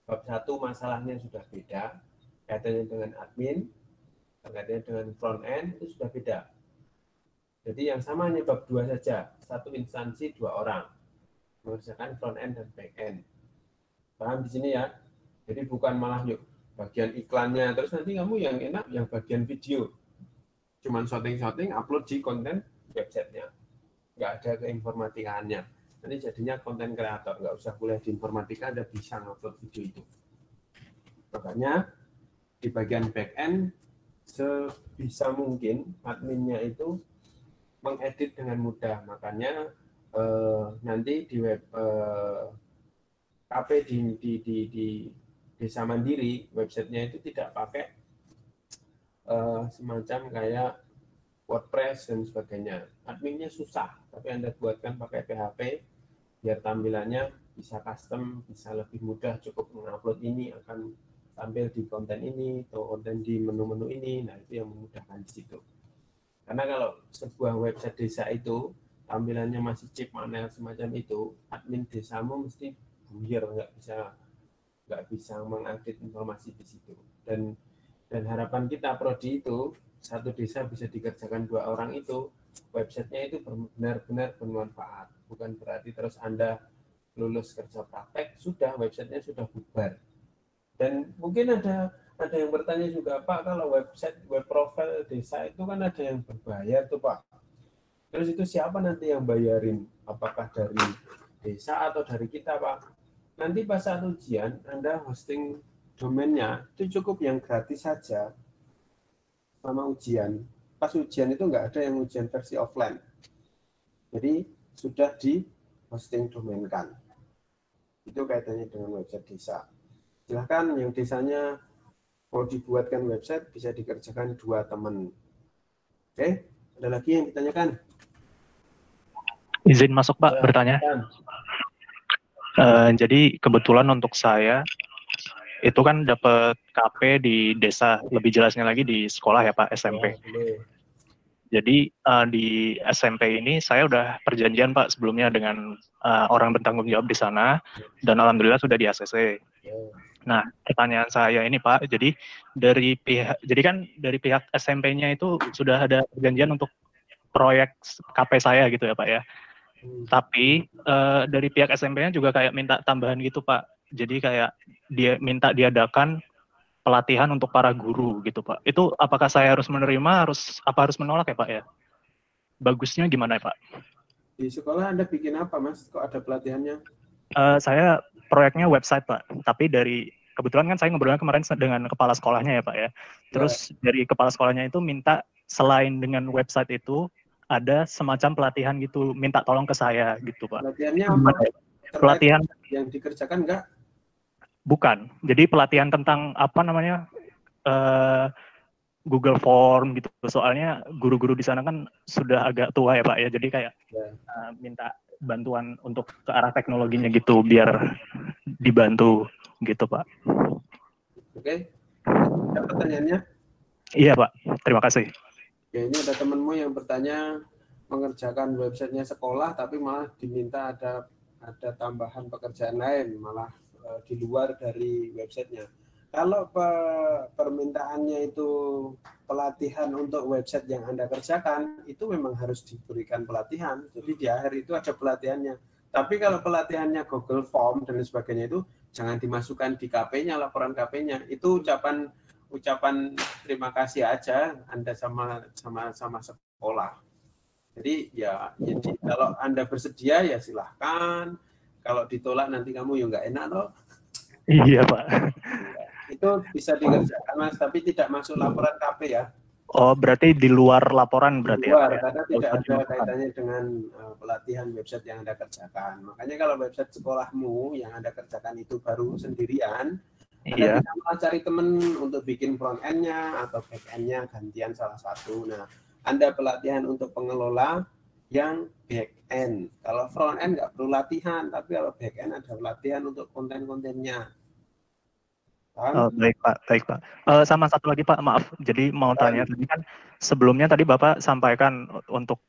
Bab 1 masalahnya sudah beda, kaitannya dengan admin, kaitannya dengan front end, itu sudah beda. Jadi yang sama hanya bab 2 saja, 1 instansi 2 orang, mengerjakan front end dan back end. Paham di sini ya? Jadi bukan malah yuk bagian iklannya, terus nanti kamu yang enak yang bagian video. Cuman shooting-shooting, upload di konten websitenya. Nggak ada keinformatikaannya. Nanti jadinya konten kreator, nggak usah kuliah di informatika, Anda bisa ngupload video itu. Makanya di bagian back end, sebisa mungkin adminnya itu mengedit dengan mudah. Makanya nanti di web KP di Desa Mandiri, websitenya itu tidak pakai semacam kayak WordPress dan sebagainya. Adminnya susah, tapi Anda buatkan pakai PHP biar tampilannya bisa custom, bisa lebih mudah, cukup mengupload ini akan tampil di konten ini atau konten di menu-menu ini. Nah, itu yang memudahkan di situ. Karena kalau sebuah website desa itu tampilannya masih chip panel semacam itu, admin desamu mesti buyar, nggak bisa mengupdate informasi di situ. Dan harapan kita prodi itu 1 desa bisa dikerjakan 2 orang itu, websitenya itu benar-benar bermanfaat. Bukan berarti terus Anda lulus kerja praktek, sudah websitenya sudah bubar. Dan mungkin ada yang bertanya juga, Pak, kalau website, web profile desa itu kan ada yang berbayar tuh Pak. Terus itu siapa nanti yang bayarin? Apakah dari desa atau dari kita Pak? Nanti pas saat ujian, Anda hosting domainnya, itu cukup yang gratis saja sama ujian. Pas ujian itu nggak ada yang ujian versi offline. Jadi sudah di hosting domainkan. Itu kaitannya dengan website desa. Silahkan yang desanya mau dibuatkan website bisa dikerjakan 2 teman. Oke, ada lagi yang ditanyakan?
Izin masuk Pak, bertanya. Jadi kebetulan untuk saya itu kan dapat KP di desa, lebih jelasnya lagi di sekolah ya Pak, SMP. Jadi di SMP ini saya udah perjanjian Pak sebelumnya dengan orang bertanggung jawab di sana, dan alhamdulillah sudah di ACC. Nah, pertanyaan saya ini Pak, jadi kan dari pihak SMP-nya itu sudah ada perjanjian untuk proyek KP saya gitu ya Pak ya. Tapi dari pihak SMP-nya juga kayak minta tambahan gitu Pak. Jadi kayak dia minta diadakan pelatihan untuk para guru gitu Pak. Itu apakah saya harus menerima, harus menolak ya Pak ya? Bagusnya gimana ya Pak?
Di sekolah Anda bikin apa Mas? Kok ada pelatihannya?
Saya proyeknya website Pak. Tapi kebetulan kan saya ngobrolnya kemarin dengan kepala sekolahnya ya Pak ya. Terus dari kepala sekolahnya itu minta selain dengan website itu ada semacam pelatihan gitu, minta tolong ke saya gitu Pak.
Pelatihannya apa?
Pelatihan
yang dikerjakan enggak?
Bukan. Jadi pelatihan tentang apa namanya Google Form gitu. Soalnya guru-guru di sana kan sudah agak tua ya Pak ya. Jadi kayak minta bantuan untuk ke arah teknologinya gitu biar dibantu gitu Pak.
Oke. Ada pertanyaannya?
Iya Pak. Terima kasih.
Ya, ini ada temanmu yang bertanya mengerjakan websitenya sekolah tapi malah diminta ada tambahan pekerjaan lain, malah di luar dari websitenya. Kalau permintaannya itu pelatihan untuk website yang Anda kerjakan, itu memang harus diberikan pelatihan. Jadi di akhir itu ada pelatihannya. Tapi kalau pelatihannya Google Form dan sebagainya itu jangan dimasukkan di KP-nya, laporan KP-nya. Itu ucapan terima kasih aja Anda sama sekolah. Jadi jadi kalau Anda bersedia ya silahkan. Kalau ditolak nanti kamu ya nggak enak loh.
Iya Pak.
Itu bisa dikerjakan Mas, tapi tidak masuk laporan KP ya.
Oh, berarti di luar laporan berarti
luar,
ya?
Karena tidak ada kaitannya dengan pelatihan website yang Anda kerjakan. Makanya kalau website sekolahmu yang Anda kerjakan itu baru sendirian, Anda bisa malah cari teman untuk bikin front end-nya atau back end-nya gantian salah satu. Nah, Anda pelatihan untuk pengelola yang back end. Kalau front end nggak perlu latihan, tapi kalau back end ada pelatihan untuk konten-kontennya.
Baik Pak. Sama satu lagi Pak, maaf. Jadi mau tanya tadi kan sebelumnya tadi Bapak sampaikan untuk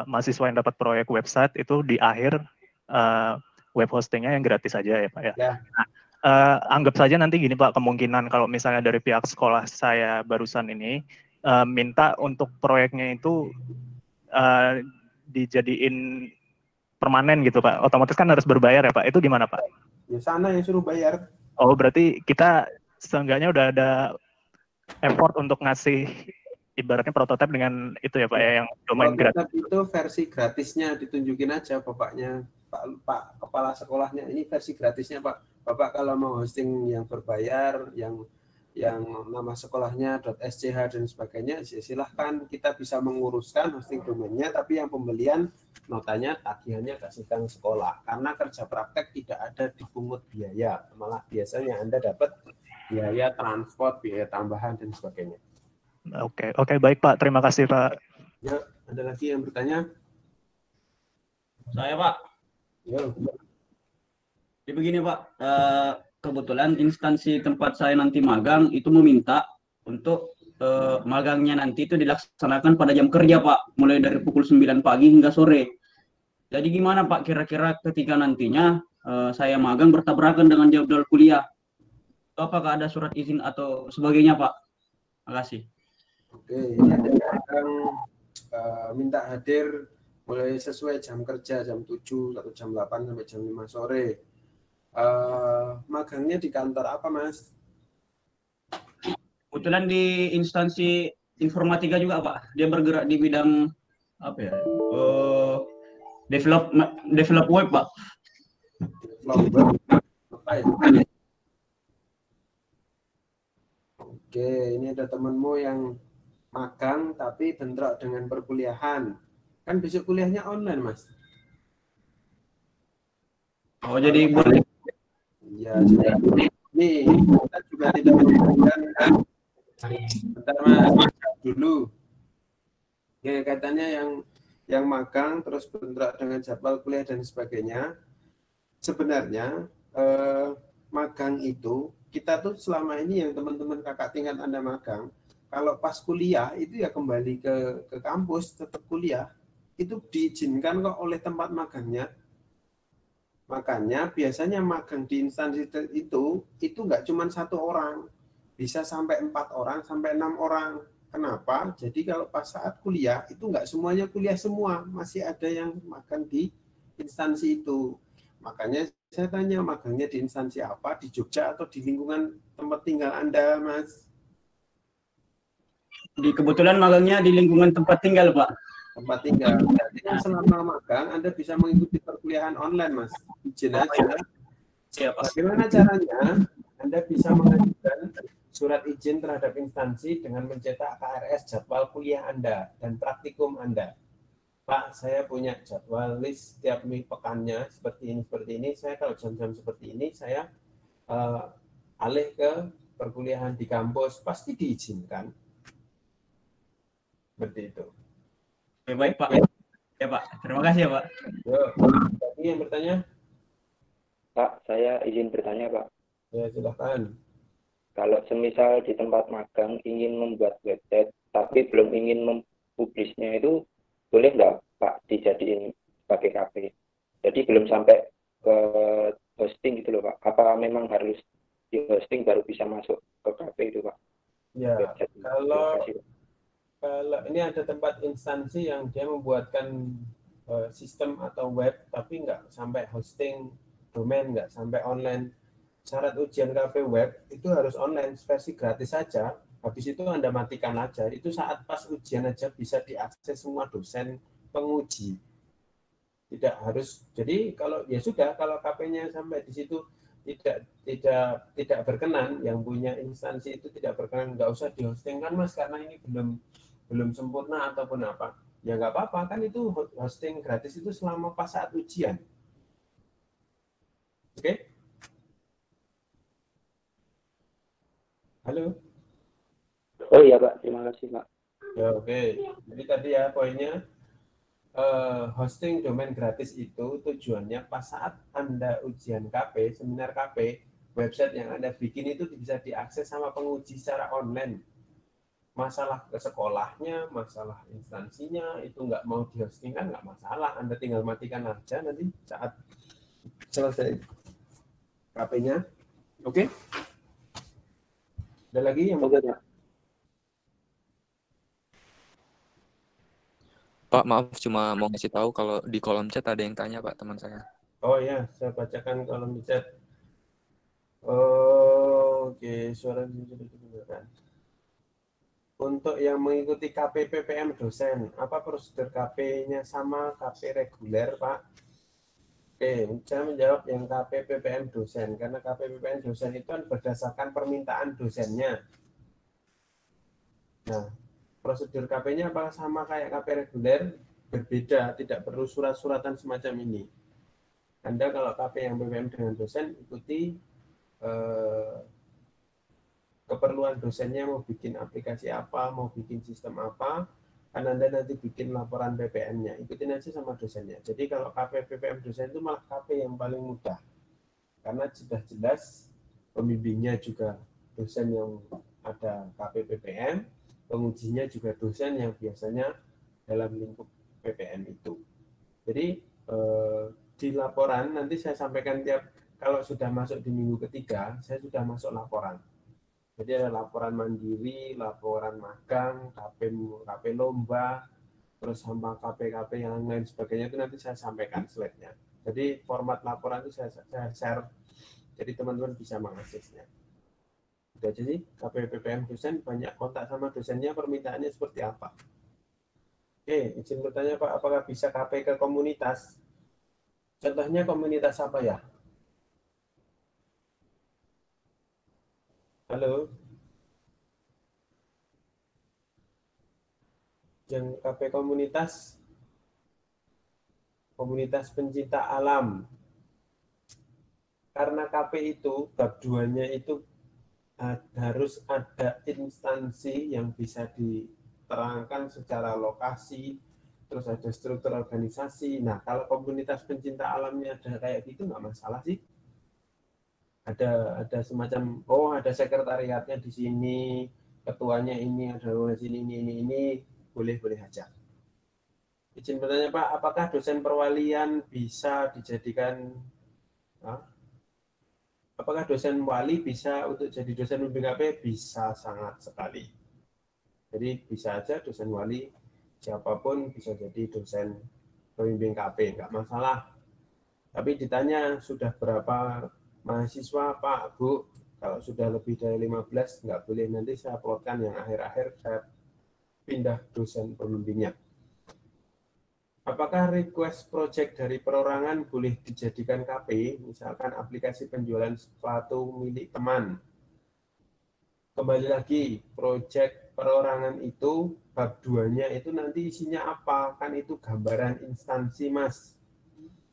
mahasiswa yang dapat proyek website itu di akhir web hostingnya yang gratis saja ya Pak ya. Nah, anggap saja nanti gini Pak, kemungkinan kalau misalnya dari pihak sekolah saya barusan ini minta untuk proyeknya itu dijadiin permanen gitu Pak. Otomatis kan harus berbayar ya Pak. Itu gimana Pak?
Ya sana yang suruh bayar.
Oh, berarti kita seenggaknya udah ada effort untuk ngasih ibaratnya prototipe dengan itu ya Pak ya, yang domain gratis.
Itu versi gratisnya ditunjukin aja Bapaknya, Pak Kepala Sekolahnya, ini versi gratisnya Pak. Bapak kalau mau hosting yang berbayar, yang nama sekolahnya .sch dan sebagainya, silahkan, kita bisa menguruskan hosting domainnya, tapi yang pembelian notanya tagihannya kasihkan sekolah, karena kerja praktek tidak ada dipungut biaya, malah biasanya Anda dapat biaya transport, biaya tambahan dan sebagainya.
Oke, baik Pak, terima kasih Pak.
Ya, ada lagi yang bertanya?
Saya Pak.
Ya.
Jadi begini Pak, kebetulan instansi tempat saya nanti magang itu meminta untuk magangnya nanti itu dilaksanakan pada jam kerja Pak, mulai dari pukul 9 pagi hingga sore. Jadi gimana Pak kira-kira ketika nantinya saya magang bertabrakan dengan jadwal kuliah? Apakah ada surat izin atau sebagainya Pak? Makasih.
Oke, ini ada yang minta hadir mulai sesuai jam kerja, jam 7 atau jam 8 sampai jam 5 sore. Magangnya di kantor apa Mas?
Kebetulan di instansi informatika juga Pak. Dia bergerak di bidang apa ya? Develop web Pak.
Apa ya? Oke, ini ada temanmu yang magang tapi bentrok dengan perkuliahan. Kan besok kuliahnya online Mas.
Oh jadi boleh.
Ya, ini kita juga tidak memberikan. Bentar Mas, dulu. Ya, katanya yang magang terus bentrok dengan jadwal kuliah dan sebagainya. Sebenarnya magang itu kita tuh selama ini yang teman-teman kakak tingkat Anda magang, kalau pas kuliah itu ya kembali ke kampus, tetap kuliah, itu diizinkan kok oleh tempat magangnya. Makanya biasanya magang di instansi itu nggak cuma 1 orang, bisa sampai 4 orang, sampai 6 orang. Kenapa? Jadi kalau pas saat kuliah itu nggak semuanya kuliah semua, masih ada yang magang di instansi itu. Makanya saya tanya, magangnya di instansi apa, di Jogja atau di lingkungan tempat tinggal Anda, Mas?
Kebetulan magangnya di lingkungan tempat tinggal, Pak.
Tempat tinggal. Jadi selama magang Anda bisa mengikuti perkuliahan online, Mas. Izin aja. Bagaimana caranya? Anda bisa mengajukan surat izin terhadap instansi dengan mencetak KRS jadwal kuliah Anda dan praktikum Anda. Pak, saya punya jadwal list setiap pekannya seperti ini. Saya kalau jam-jam seperti ini, saya alih ke perkuliahan di kampus, pasti diizinkan. Seperti itu.
Oke, baik, Pak. Ya, Pak. Terima kasih ya, Pak.
Yuk, ini yang bertanya?
Pak, saya izin bertanya, Pak.
Ya, silakan.
Kalau semisal di tempat magang ingin membuat website, tapi belum ingin mempublisnya itu, boleh nggak, Pak, dijadiin sebagai KP? Jadi belum sampai ke hosting gitu loh, Pak. Apa memang harus di hosting baru bisa masuk ke KP itu, Pak?
Ya,
website.
kalau ini ada tempat instansi yang dia membuatkan sistem atau web, tapi nggak sampai hosting domain, nggak sampai online. Syarat ujian KP web itu harus online, versi gratis saja. Habis itu Anda matikan aja. Itu saat pas ujian aja bisa diakses semua dosen penguji. Tidak harus. Jadi kalau ya sudah, kalau KP-nya sampai di situ tidak berkenan, yang punya instansi itu tidak berkenan, nggak usah dihosting kan Mas, karena ini belum sempurna ataupun apa. Ya nggak apa-apa, kan itu hosting gratis itu selama pas saat ujian. Oke? Halo?
Oh iya, Pak. Terima kasih, Pak.
Ya, oke. Jadi tadi ya poinnya, hosting domain gratis itu tujuannya pas saat Anda ujian KP, seminar KP, website yang Anda bikin itu bisa diakses sama penguji secara online. Masalah ke sekolahnya, masalah instansinya, itu nggak mau di-hosting kan nggak masalah. Anda tinggal matikan aja nanti saat selesai KP-nya. Oke? Ada lagi yang mau tanya?
Pak, maaf, cuma mau ngasih tahu kalau di kolom chat ada yang tanya, Pak, teman saya.
Oh ya, saya bacakan kolom chat. Oke, suara sudah didengarkan. Untuk yang mengikuti KP PPM dosen, apa prosedur KP-nya sama KP reguler, Pak? Oke, saya menjawab yang KP PPM dosen, karena KP PPM dosen itu kan berdasarkan permintaan dosennya. Nah, prosedur KP-nya apakah sama kayak KP reguler? Berbeda, tidak perlu surat-suratan semacam ini. Anda kalau KP yang PPM dengan dosen, ikuti keperluan dosennya, mau bikin aplikasi apa, mau bikin sistem apa, kan Anda nanti bikin laporan PPM-nya, ikutin aja sama dosennya. Jadi kalau KP PPM dosen itu malah KP yang paling mudah, karena sudah jelas pembimbingnya juga dosen yang ada KP PPM, pengujinya juga dosen yang biasanya dalam lingkup PPM itu. Jadi di laporan nanti saya sampaikan kalau sudah masuk di minggu ketiga, saya sudah masuk laporan. Jadi ada laporan mandiri, laporan magang, KP lomba, terus sama KP yang lain sebagainya itu nanti saya sampaikan slide-nya. Jadi format laporan itu saya share, jadi teman-teman bisa mengaksesnya. Udah aja sih, KP PPM dosen, banyak kontak sama dosennya, permintaannya seperti apa. Oke, izin bertanya Pak, apakah bisa KP ke komunitas? Contohnya komunitas apa ya? Halo? Yang KP komunitas pencinta alam. Karena KP itu, bab 2-nya itu harus ada instansi yang bisa diterangkan secara lokasi, terus ada struktur organisasi. Nah, kalau komunitas pencinta alamnya ada kayak gitu, nggak masalah sih.
ada semacam ada sekretariatnya di sini, ketuanya ini, ada di sini ini boleh aja. Izin bertanya Pak, apakah dosen perwalian bisa dijadikan apakah dosen wali bisa untuk jadi dosen pembimbing KP? Bisa sangat sekali. Jadi bisa aja dosen wali, siapapun bisa jadi dosen pembimbing KP, nggak masalah. Tapi ditanya sudah berapa mahasiswa Pak, Bu? Kalau sudah lebih dari 15, nggak boleh, nanti saya plotkan yang akhir-akhir saya pindah dosen pembimbingnya. Apakah request project dari perorangan boleh dijadikan KP, misalkan aplikasi penjualan sepatu milik teman? Kembali lagi, project perorangan itu, bab 2-nya itu nanti isinya apa? Kan itu gambaran instansi, Mas.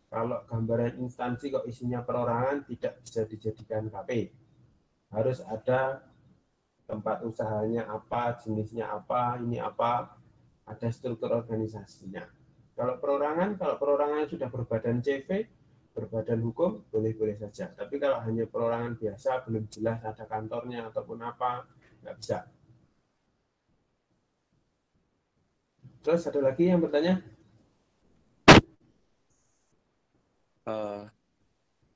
Kalau gambaran instansi kok isinya perorangan, tidak bisa dijadikan KP. Harus ada tempat usahanya apa, jenisnya apa, ini apa, ada struktur organisasinya. Kalau perorangan sudah berbadan CV, berbadan hukum, boleh-boleh saja. Tapi kalau hanya perorangan biasa, belum jelas ada kantornya ataupun apa, nggak bisa. Terus ada lagi yang bertanya?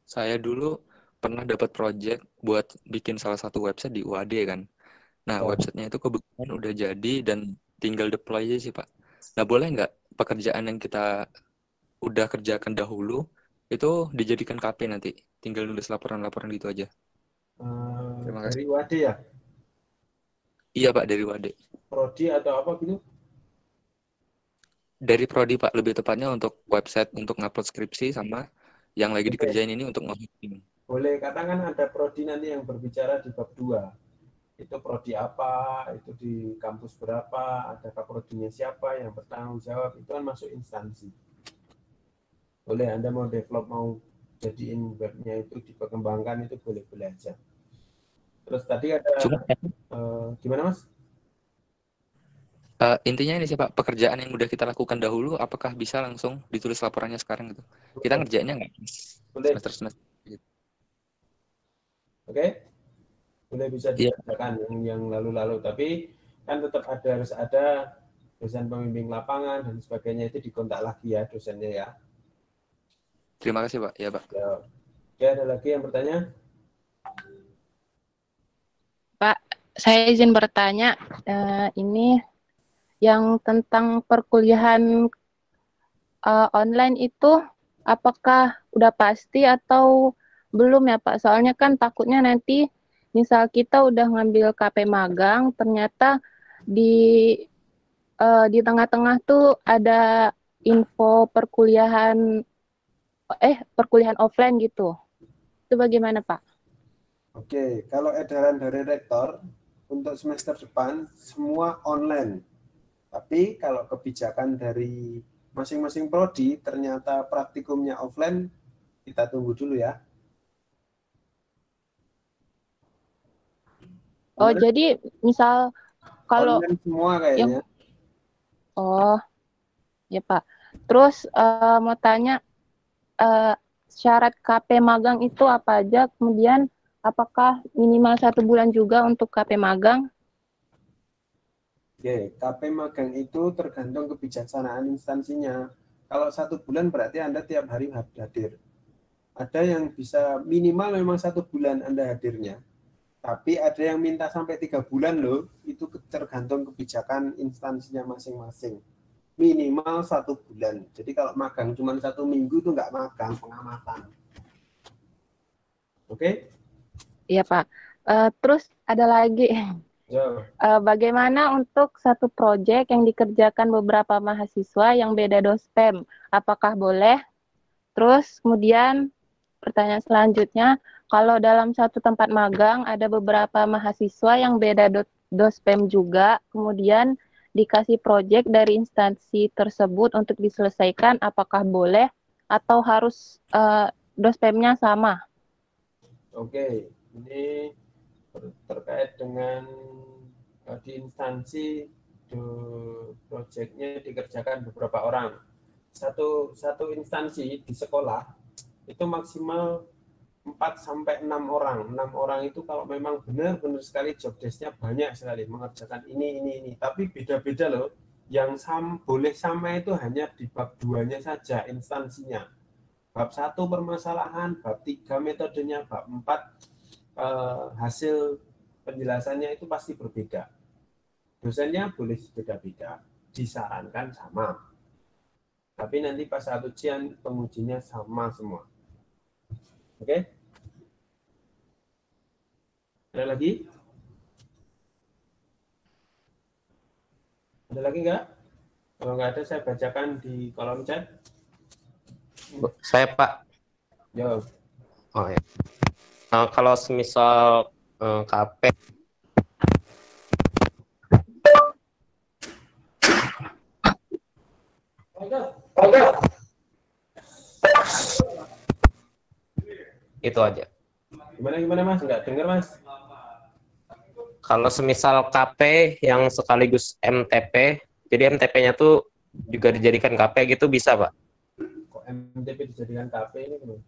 Saya dulu pernah dapat project buat bikin salah satu website di UAD kan. Nah, websitenya itu kebetulan udah jadi dan tinggal deploy aja sih Pak. Nah, boleh nggak pekerjaan yang kita udah kerjakan dahulu itu dijadikan KP nanti? Tinggal nulis laporan-laporan gitu aja. Terima kasih.
Dari UAD ya?
Iya Pak, dari UAD.
Prodi atau apa gitu?
Dari prodi Pak, lebih tepatnya untuk website untuk ngupload skripsi sama yang lagi dikerjain ini untuk nge-hosting.
Boleh, katakan ada prodi nanti yang berbicara di bab 2. Itu prodi apa, itu di kampus berapa, adakah prodinya siapa yang bertanggung jawab, itu kan masuk instansi. Boleh, Anda mau develop, mau jadiin webnya itu diperkembangkan, itu boleh-boleh aja. Terus tadi ada, gimana Mas?
Intinya ini sih Pak, pekerjaan yang udah kita lakukan dahulu, apakah bisa langsung ditulis laporannya sekarang gitu? Kita ngerjainnya nggak? Semester-semester gitu.
Oke? Boleh bisa dikerjakan yang lalu-lalu, tapi kan tetap harus ada dosen pembimbing lapangan dan sebagainya, itu dikontak lagi ya dosennya ya.
Terima kasih Pak. Ya Pak.
Oke, ada lagi yang bertanya?
Pak, saya izin bertanya, ini yang tentang perkuliahan online itu apakah udah pasti atau belum ya Pak? Soalnya kan takutnya nanti misal kita udah ngambil KP magang, ternyata di tengah-tengah tuh ada info perkuliahan offline gitu. Itu bagaimana Pak?
Oke, kalau edaran dari rektor untuk semester depan semua online. Tapi kalau kebijakan dari masing-masing prodi ternyata praktikumnya offline, kita tunggu dulu ya.
Oh, jadi misal kalau
online semua kayaknya.
Ya Pak. Terus mau tanya syarat KP magang itu apa aja? Kemudian apakah minimal 1 bulan juga untuk KP magang?
Oke, KP magang itu tergantung kebijaksanaan instansinya. Kalau 1 bulan berarti Anda tiap hari hadir. Ada yang bisa minimal memang 1 bulan Anda hadirnya. Tapi ada yang minta sampai 3 bulan loh, itu tergantung kebijakan instansinya masing-masing. Minimal 1 bulan. Jadi kalau magang cuma 1 minggu itu nggak magang, pengamatan. Oke?
Iya Pak. Terus ada lagi. Bagaimana untuk satu proyek yang dikerjakan beberapa mahasiswa yang beda dospem? Apakah boleh? Terus kemudian pertanyaan selanjutnya, kalau dalam satu tempat magang ada beberapa mahasiswa yang beda dospem juga, kemudian dikasih proyek dari instansi tersebut untuk diselesaikan, apakah boleh atau harus dospemnya sama?
Oke, ini terkait dengan di instansi proyeknya dikerjakan beberapa orang. Satu instansi di sekolah itu maksimal 4 sampai 6 orang. 6 orang itu kalau memang benar-benar sekali job desk-nya banyak sekali mengerjakan ini. Tapi beda-beda loh. Yang boleh sama itu hanya di bab 2-nya saja instansinya. Bab 1 permasalahan, bab 3 metodenya, bab 4 hasil penjelasannya itu pasti berbeda. Dosennya boleh beda-beda, disarankan sama. Tapi nanti pas saat ujian pengujinya sama semua. Oke? Ada lagi? Ada lagi nggak? Kalau nggak ada, saya bacakan di kolom chat.
Saya Pak.
Yo.
Oh ya. Kalau semisal KP itu aja.
Gimana Mas? Nggak dengar Mas?
Kalau semisal KP yang sekaligus MTP, jadi MTP-nya tuh juga dijadikan KP gitu bisa Pak?
Kok MTP dijadikan KP ini gimana?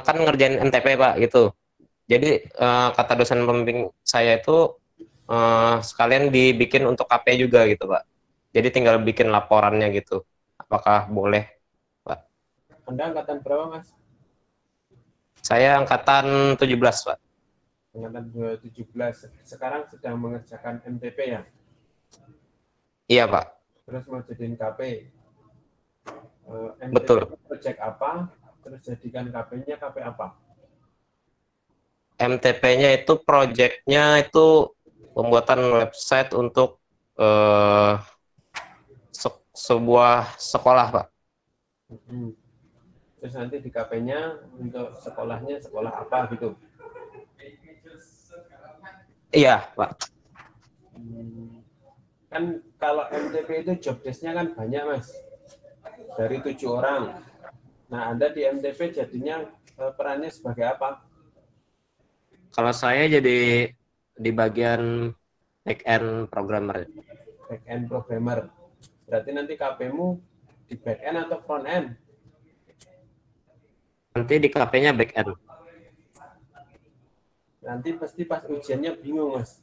Kan ngerjain MTP Pak gitu. Jadi kata dosen pembimbing saya itu sekalian dibikin untuk KP juga gitu Pak. Jadi tinggal bikin laporannya gitu. Apakah boleh Pak?
Anda angkatan berapa Mas?
Saya angkatan 17 Pak.
Angkatan 17. Sekarang sedang mengerjakan MTP ya?
Iya Pak.
Terus mau jadiin KP. MTP
Betul.
Project apa? Terus jadikan KP-nya KP apa?
MTP-nya itu project-nya itu pembuatan website untuk sebuah sekolah Pak.
Terus nanti di KP-nya untuk sekolahnya sekolah apa gitu?
Iya Pak.
Kan kalau MTP itu job desk-nya kan banyak Mas. Dari 7 orang. Nah, Anda di MTP jadinya perannya sebagai apa?
Kalau saya jadi di bagian back-end programmer.
Back-end programmer. Berarti nanti KP-mu di back-end atau front-end?
Nanti di KP-nya back-end.
Nanti pasti pas ujiannya bingung, Mas.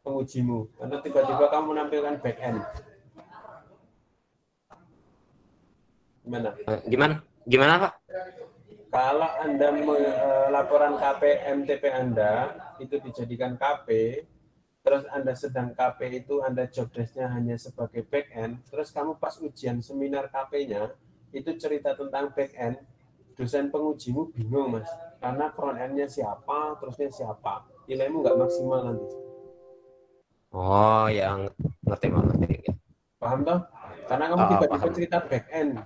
Pengujimu. Karena tiba-tiba kamu menampilkan back-end. Gimana?
Gimana Pak?
Kalau Anda laporan KP MTP Anda itu dijadikan KP, terus Anda sedang KP itu Anda job desk-nya hanya sebagai back-end, terus kamu pas ujian seminar KP-nya itu cerita tentang back-end, dosen pengujimu bingung Mas, karena front-end-nya siapa, terusnya siapa, nilaimu nggak maksimal nanti.
Oh, yang ngerti.
Paham toh? Karena kamu tiba-tiba cerita back-end.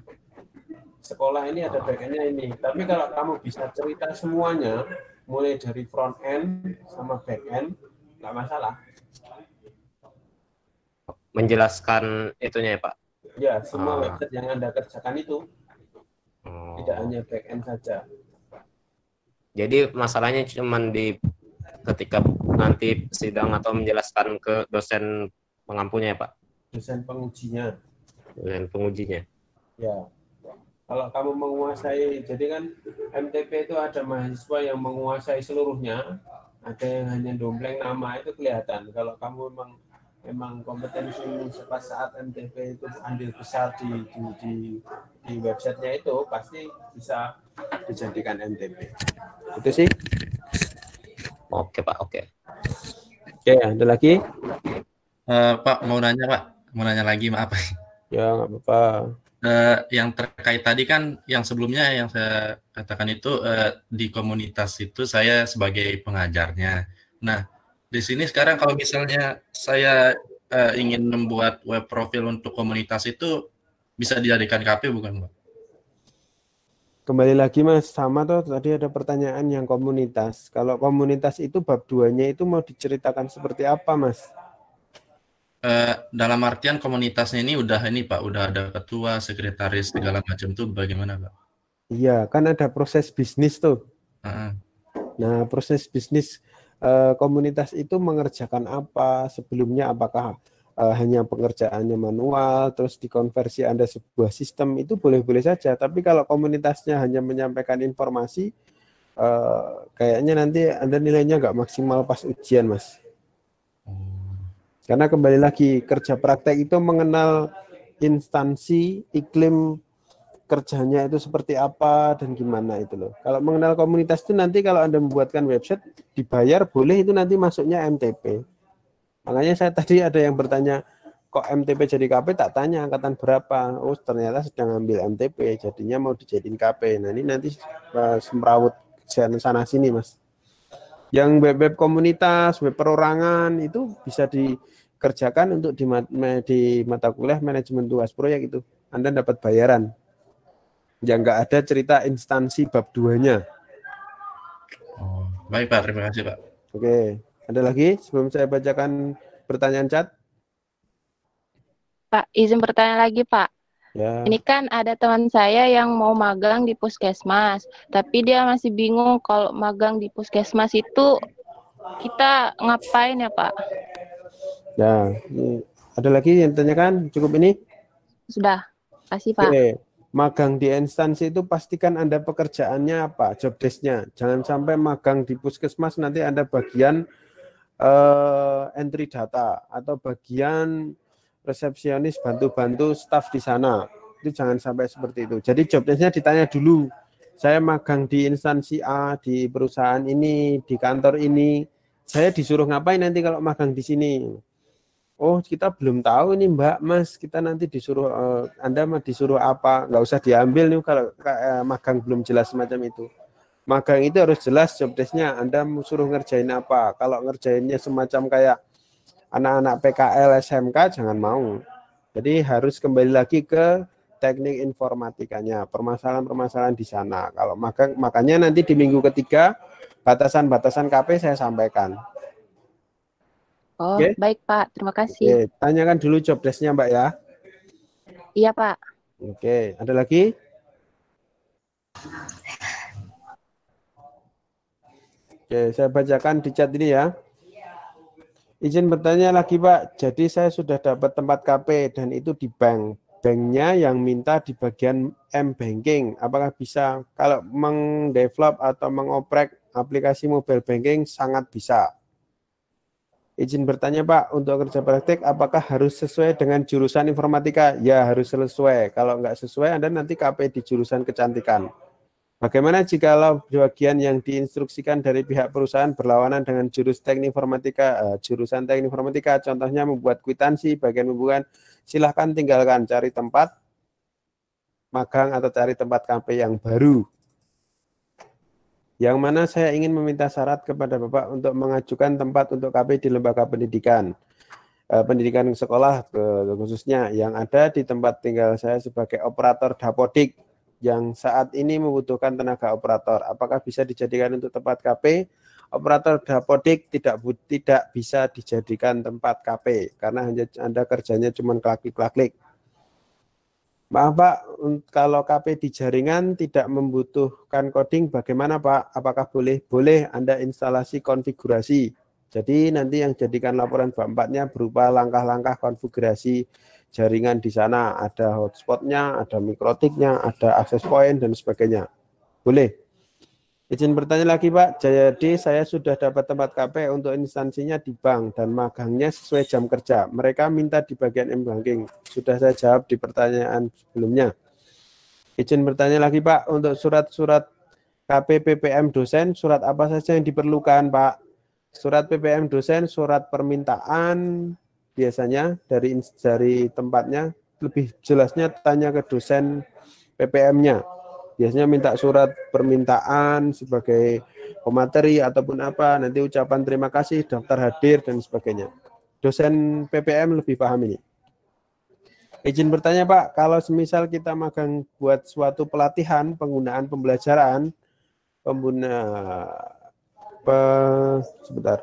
Sekolah ini ada back-end-nya ini. Tapi kalau kamu bisa cerita semuanya, mulai dari front-end sama back-end, nggak masalah.
Menjelaskan itunya ya Pak?
Ya, semua website yang Anda kerjakan itu. Tidak hanya back-end saja.
Jadi masalahnya cuma di ketika nanti sidang atau menjelaskan ke dosen pengampunya ya Pak?
Dosen pengujinya.
Dosen pengujinya.
Ya. Kalau kamu menguasai, jadi kan MTP itu ada mahasiswa yang menguasai seluruhnya, ada yang hanya dompleng nama, itu kelihatan. Kalau kamu memang kompetensi pas saat MTP itu andil besar di websitenya itu, pasti bisa dijadikan MTP. Itu sih.
Oke Pak, oke.
Oke, ada lagi?
Pak, mau nanya lagi, maaf.
Ya, nggak apa-apa.
Yang terkait tadi kan, yang sebelumnya yang saya katakan itu di komunitas itu saya sebagai pengajarnya. Nah, di sini sekarang kalau misalnya saya ingin membuat web profil untuk komunitas itu bisa dijadikan KP bukan Pak?
Kembali lagi Mas, sama tuh tadi ada pertanyaan yang komunitas. Kalau komunitas itu bab 2-nya itu mau diceritakan seperti apa Mas?
Dalam artian komunitasnya ini udah Pak, udah ada ketua, sekretaris, segala macam tuh bagaimana Pak?
Iya, kan ada proses bisnis tuh. Nah, proses bisnis komunitas itu mengerjakan apa sebelumnya, apakah hanya pengerjaannya manual, terus dikonversi Anda sebuah sistem, itu boleh-boleh saja. Tapi kalau komunitasnya hanya menyampaikan informasi, kayaknya nanti Anda nilainya nggak maksimal pas ujian, Mas. Karena kembali lagi, kerja praktek itu mengenal instansi, iklim kerjanya itu seperti apa dan gimana itu loh. Kalau mengenal komunitas itu nanti kalau Anda membuatkan website dibayar boleh, itu nanti masuknya MTP. Makanya saya tadi ada yang bertanya, kok MTP jadi KP, tak tanya angkatan berapa. Oh ternyata sedang ambil MTP, jadinya mau dijadiin KP. Nah ini nanti semrawut sana sini, Mas. Yang web komunitas, web perorangan itu bisa dikerjakan untuk di mata kuliah manajemen tugas proyek itu. Anda dapat bayaran. Yang nggak ada cerita instansi bab 2-nya.
Oh, baik Pak, terima kasih Pak.
Oke, ada lagi sebelum saya bacakan pertanyaan chat?
Pak, izin bertanya lagi Pak.
Ya.
Ini kan ada teman saya yang mau magang di puskesmas, tapi dia masih bingung kalau magang di puskesmas itu kita ngapain ya Pak?
Ya, ada lagi yang tanyakan? Cukup ini?
Sudah, kasih Pak.
Oke. Magang di instansi itu pastikan Anda pekerjaannya apa, job desk-nya. Jangan sampai magang di puskesmas nanti Anda bagian entry data atau bagian resepsionis bantu-bantu staf di sana. Itu jangan sampai seperti itu. Jadi job desk-nya ditanya dulu. Saya magang di instansi A, di perusahaan ini, di kantor ini. Saya disuruh ngapain nanti kalau magang di sini? Oh, kita belum tahu ini Mbak, Mas. Kita nanti disuruh, Anda mah disuruh apa? Nggak usah diambil nih kalau magang belum jelas semacam itu. Magang itu harus jelas job desk-nya. Anda suruh ngerjain apa? Kalau ngerjainnya semacam kayak anak-anak PKL, SMK, jangan mau. Jadi harus kembali lagi ke teknik informatikanya, permasalahan-permasalahan di sana. Kalau magang, makanya nanti di minggu ketiga, batasan-batasan KP saya sampaikan.
Oh,
Oke?
baik Pak, terima kasih.
Oke, tanyakan dulu job desk-nya Mbak ya.
Iya Pak.
Oke, ada lagi? Oke, saya bacakan di chat ini ya. Izin bertanya lagi Pak, jadi saya sudah dapat tempat KP dan itu di bank. Banknya yang minta di bagian M-Banking. Apakah bisa? Kalau mengdevelop atau mengoprek aplikasi mobile banking sangat bisa. Izin bertanya Pak, untuk kerja praktik apakah harus sesuai dengan jurusan informatika? Ya harus sesuai. Kalau nggak sesuai Anda nanti KP di jurusan kecantikan. Bagaimana jika bagian yang diinstruksikan dari pihak perusahaan berlawanan dengan jurusan teknik informatika? Contohnya membuat kwitansi, bagian hubungan, silahkan tinggalkan, cari tempat magang atau cari tempat KP yang baru. Yang mana saya ingin meminta syarat kepada Bapak untuk mengajukan tempat untuk KP di lembaga pendidikan. Pendidikan sekolah khususnya yang ada di tempat tinggal saya sebagai operator dapodik yang saat ini membutuhkan tenaga operator. Apakah bisa dijadikan untuk tempat KP? Operator dapodik tidak bisa dijadikan tempat KP karena hanya Anda kerjanya cuma klik-klik. Maaf Pak, kalau KP di jaringan tidak membutuhkan coding, bagaimana Pak? Apakah boleh? Boleh, Anda instalasi konfigurasi. Jadi nanti yang jadikan laporan bab 4-nya berupa langkah-langkah konfigurasi jaringan di sana. Ada hotspotnya, ada mikrotiknya, ada access point, dan sebagainya. Boleh. Izin bertanya lagi Pak, jadi saya sudah dapat tempat KP untuk instansinya di bank dan magangnya sesuai jam kerja. Mereka minta di bagian M-Banking. Sudah saya jawab di pertanyaan sebelumnya. Izin bertanya lagi Pak, untuk surat-surat KP PPM dosen, surat apa saja yang diperlukan Pak? Surat PPM dosen, surat permintaan biasanya dari tempatnya. Lebih jelasnya tanya ke dosen PPM-nya. Biasanya minta surat permintaan sebagai pemateri ataupun apa, nanti ucapan terima kasih, daftar hadir, dan sebagainya. Dosen PPM lebih paham ini. Izin bertanya Pak, kalau semisal kita magang buat suatu pelatihan, penggunaan pembelajaran, sebentar.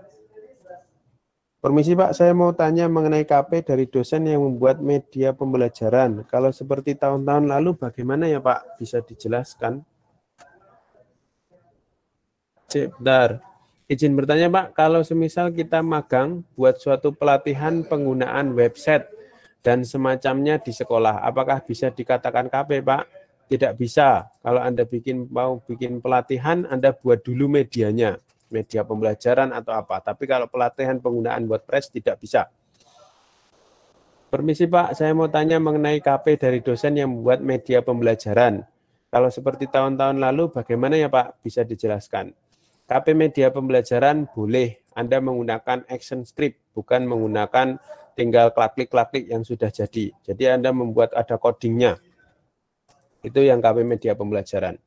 Permisi Pak, saya mau tanya mengenai KP dari dosen yang membuat media pembelajaran. Kalau seperti tahun-tahun lalu bagaimana ya Pak? Bisa dijelaskan? Sebentar. Izin bertanya Pak, kalau semisal kita magang buat suatu pelatihan penggunaan website dan semacamnya di sekolah, apakah bisa dikatakan KP Pak?
Tidak bisa. Kalau Anda mau bikin pelatihan, Anda buat dulu medianya, media pembelajaran atau apa. Tapi kalau pelatihan penggunaan WordPress tidak bisa. Permisi Pak, saya mau tanya mengenai KP dari dosen yang membuat media pembelajaran. Kalau seperti tahun-tahun lalu, bagaimana ya Pak? Bisa dijelaskan. KP media pembelajaran boleh Anda menggunakan action script, bukan menggunakan tinggal klik-klik yang sudah jadi. Jadi Anda membuat ada codingnya. Itu yang KP media pembelajaran.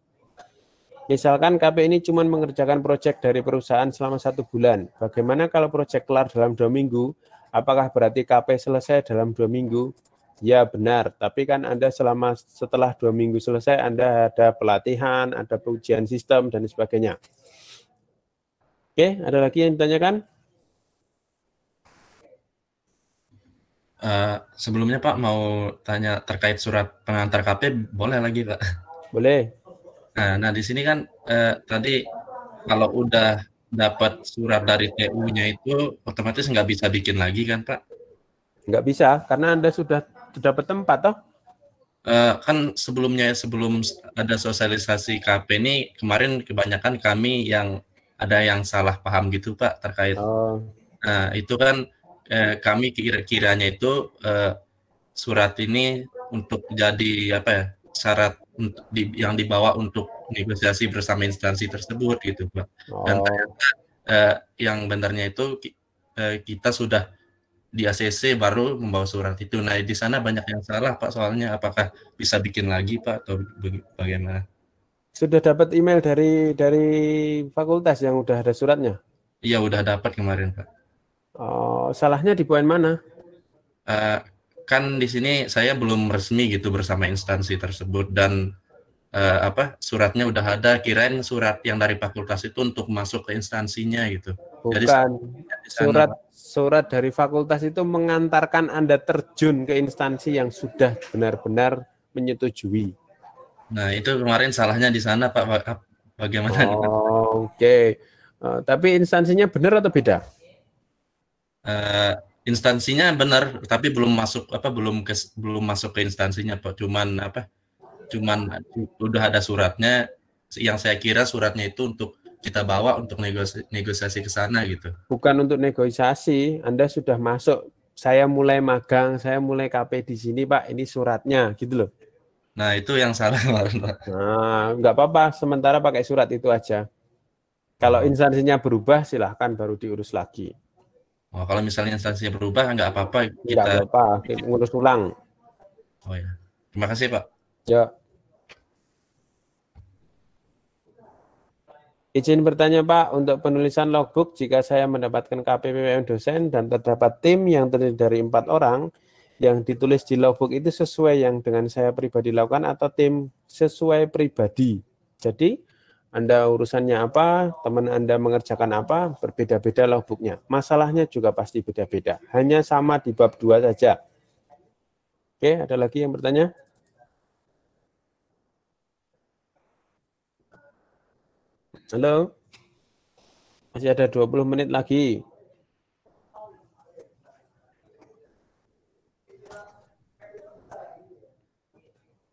Misalkan KP ini cuma mengerjakan proyek dari perusahaan selama 1 bulan. Bagaimana kalau proyek kelar dalam 2 minggu? Apakah berarti KP selesai dalam 2 minggu? Ya benar, tapi kan Anda setelah 2 minggu selesai, Anda ada pelatihan, ada ujian sistem, dan sebagainya. Oke, ada lagi yang ditanyakan?
Sebelumnya Pak mau tanya terkait surat pengantar KP, boleh lagi Pak?
Boleh.
Nah di sini kan tadi kalau udah dapat surat dari TU-nya itu otomatis nggak bisa bikin lagi kan Pak?
Nggak bisa, karena Anda sudah dapat tempat toh?
Kan sebelum ada sosialisasi KP ini kemarin kebanyakan kami yang ada yang salah paham gitu Pak terkait. Nah itu kan kami kiranya itu surat ini untuk jadi apa ya, syarat yang dibawa untuk negosiasi bersama instansi tersebut gitu Pak. Dan ternyata yang benarnya itu kita sudah di ACC baru membawa surat itu. Nah di sana banyak yang salah Pak, soalnya apakah bisa bikin lagi Pak atau bagaimana?
Sudah dapat email dari fakultas yang udah ada suratnya?
Iya udah dapat kemarin Pak.
Salahnya di poin mana?
Kan di sini saya belum resmi gitu bersama instansi tersebut dan suratnya udah ada, kirain surat yang dari fakultas itu untuk masuk ke instansinya gitu.
Bukan, surat dari fakultas itu mengantarkan Anda terjun ke instansi yang sudah benar-benar menyetujui.
Nah itu kemarin salahnya di sana Pak, bagaimana?
Oke. Tapi instansinya benar atau beda?
Instansinya benar, tapi belum masuk belum masuk ke instansinya Pak. Cuman udah ada suratnya. Yang saya kira suratnya itu untuk kita bawa untuk negosiasi ke sana gitu.
Bukan untuk negosiasi, Anda sudah masuk. Saya mulai magang, saya mulai KP di sini Pak. Ini suratnya, gitu loh.
Nah itu yang salah kemarin Pak.
Nah, nggak apa-apa. Sementara pakai surat itu aja. Kalau instansinya berubah, silahkan baru diurus lagi.
Oh, kalau misalnya instansinya berubah nggak apa-apa
kita ngurus ulang.
Oh ya, terima kasih Pak.
Ya. Izin bertanya Pak, untuk penulisan logbook jika saya mendapatkan KPPM dosen dan terdapat tim yang terdiri dari 4 orang, yang ditulis di logbook itu sesuai yang dengan saya pribadi lakukan atau tim sesuai pribadi. Jadi Anda urusannya apa, teman Anda mengerjakan apa, berbeda-beda logbooknya. Masalahnya juga pasti beda-beda. Hanya sama di bab 2 saja. Oke, ada lagi yang bertanya? Halo? Masih ada 20 menit lagi.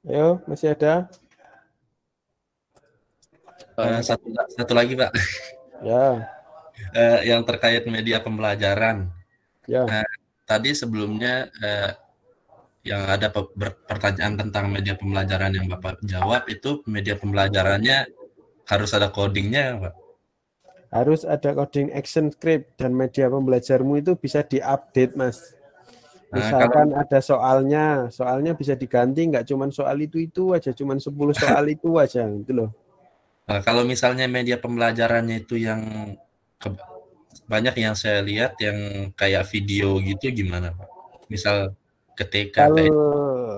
Ayo, masih ada?
Satu lagi Pak.
Ya.
Yang terkait media pembelajaran.
Ya.
Tadi sebelumnya yang ada pertanyaan tentang media pembelajaran yang Bapak jawab itu media pembelajarannya harus ada codingnya Pak.
Harus ada coding action script dan media pembelajarmu itu bisa diupdate Mas. Misalkan ada soalnya bisa diganti, nggak cuma soal itu aja, cuma 10 soal itu aja gitu loh.
Nah, kalau misalnya media pembelajarannya itu yang banyak yang saya lihat yang kayak video gitu gimana Pak? Misal ketika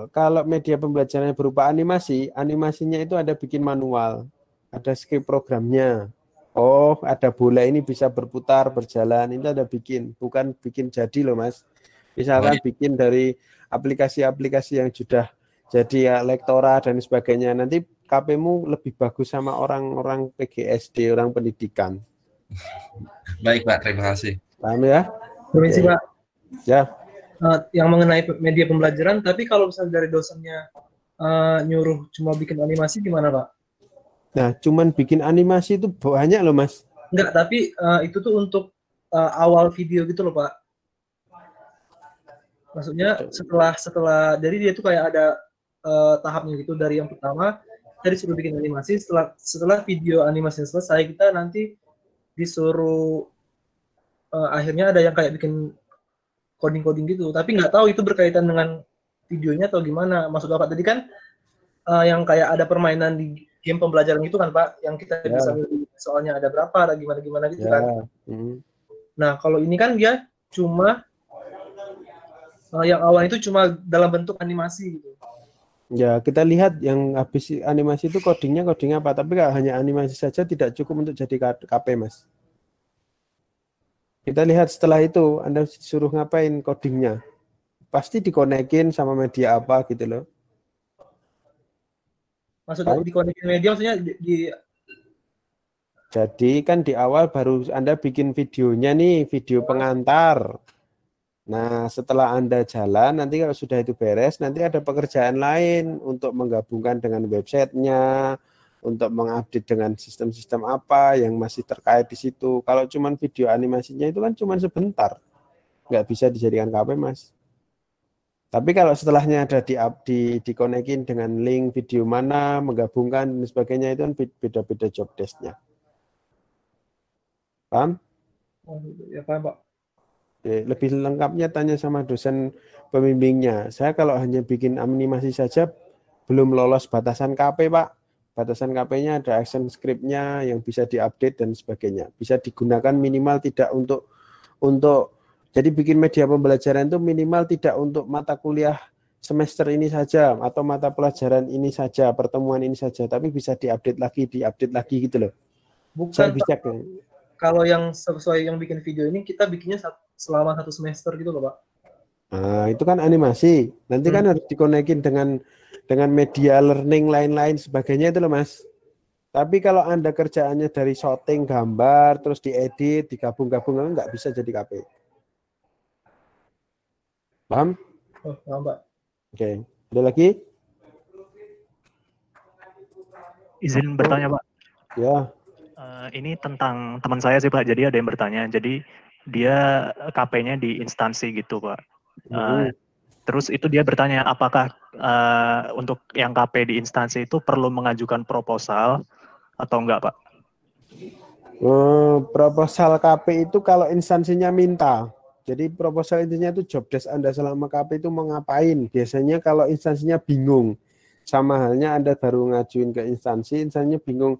kalau media pembelajarannya berupa animasinya itu ada bikin manual, ada script programnya. Oh, ada bola ini bisa berputar, berjalan, itu ada bikin, bukan bikin jadi loh Mas. Misalkan bikin dari aplikasi-aplikasi yang sudah jadi lektora dan sebagainya. Nanti KP-mu lebih bagus sama orang-orang PGSD, orang pendidikan.
Baik Pak, terima kasih.
Paham ya?
Permisi Pak.
Ya.
Yang mengenai media pembelajaran, tapi kalau misalnya dari dosennya nyuruh cuma bikin animasi gimana Pak?
Nah, cuman bikin animasi itu banyak loh Mas.
Enggak, tapi itu tuh untuk awal video gitu loh Pak. Maksudnya setelah jadi dia tuh kayak ada tahapnya gitu. Dari yang pertama kita disuruh bikin animasi, setelah video animasinya selesai kita nanti disuruh akhirnya ada yang kayak bikin coding gitu. Tapi nggak tahu itu berkaitan dengan videonya atau gimana. Maksud Bapak tadi kan yang kayak ada permainan di game pembelajaran itu kan Pak, yang kita bisa milih soalnya ada berapa, ada gimana gitu kan. Nah kalau ini kan dia cuma yang awal itu cuma dalam bentuk animasi gitu.
Ya kita lihat yang habis animasi itu coding apa, tapi kalau hanya animasi saja tidak cukup untuk jadi KP Mas. Kita lihat setelah itu Anda disuruh ngapain codingnya, pasti dikonekin sama media apa gitu loh.
Maksudnya dikonekin media maksudnya
Jadi kan di awal baru Anda bikin videonya nih, video pengantar. Nah, setelah Anda jalan, nanti kalau sudah itu beres, nanti ada pekerjaan lain untuk menggabungkan dengan websitenya, untuk mengupdate dengan sistem-sistem apa yang masih terkait di situ. Kalau cuma video animasinya itu kan cuma sebentar, nggak bisa dijadikan KP Mas. Tapi kalau setelahnya ada dikonekin dengan link video mana, menggabungkan dan sebagainya, itu kan beda-beda job desk-nya. Paham?
Oh, ya paham Pak.
Lebih lengkapnya tanya sama dosen pembimbingnya. Saya kalau hanya bikin animasi saja belum lolos batasan KP Pak. Batasan KP-nya ada action script-nya yang bisa diupdate dan sebagainya. Bisa digunakan minimal tidak untuk jadi bikin media pembelajaran itu minimal tidak untuk mata kuliah semester ini saja atau mata pelajaran ini saja, pertemuan ini saja, tapi bisa diupdate lagi gitu loh.
Bukan
Saya bisa
Pak, kalau yang sesuai yang bikin video ini kita bikinnya selama 1 semester gitu loh Pak.
Nah, itu kan animasi. Nanti kan harus dikonekin dengan media learning lain-lain sebagainya itu loh Mas. Tapi kalau Anda kerjaannya dari shooting gambar terus diedit, digabung-gabung nggak bisa jadi KP. Paham?
Oh, paham Pak.
Oke. Ada lagi?
Izin bertanya Pak.
Ya.
Ini tentang teman saya sih Pak. Jadi ada yang bertanya. Jadi dia KP-nya di instansi gitu Pak. Terus itu dia bertanya apakah untuk yang KP di instansi itu perlu mengajukan proposal atau enggak Pak?
Proposal KP itu kalau instansinya minta. Jadi proposal intinya itu job desk Anda selama KP itu mau ngapain. Biasanya kalau instansinya bingung. Sama halnya Anda baru ngajuin ke instansinya bingung.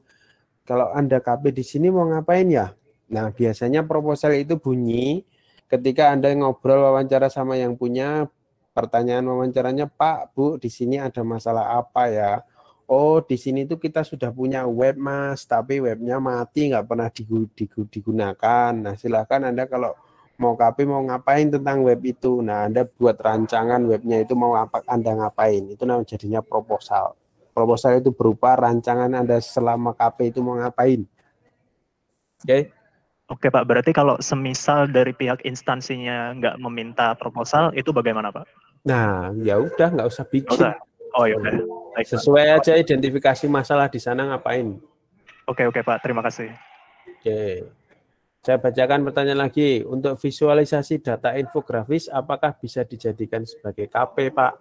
Kalau Anda KP di sini mau ngapain ya? Nah, biasanya proposal itu bunyi ketika Anda ngobrol wawancara sama yang punya, pertanyaan wawancaranya, Pak, Bu, di sini ada masalah apa ya? Oh, di sini tuh kita sudah punya web, Mas, tapi webnya mati, nggak pernah digunakan. Nah, silakan Anda kalau mau KP mau ngapain tentang web itu. Nah, Anda buat rancangan webnya itu mau apa Anda ngapain. Itu namanya jadinya proposal. Proposal itu berupa rancangan Anda selama KP itu mau ngapain. Oke.
Oke Pak, berarti kalau semisal dari pihak instansinya nggak meminta proposal, itu bagaimana Pak?
Nah, ya udah nggak usah bikin.
Oh ya udah.
Sesuai aja identifikasi masalah di sana ngapain.
Oke Pak, terima kasih.
Oke. Saya bacakan pertanyaan lagi. Untuk visualisasi data infografis, apakah bisa dijadikan sebagai KP, Pak?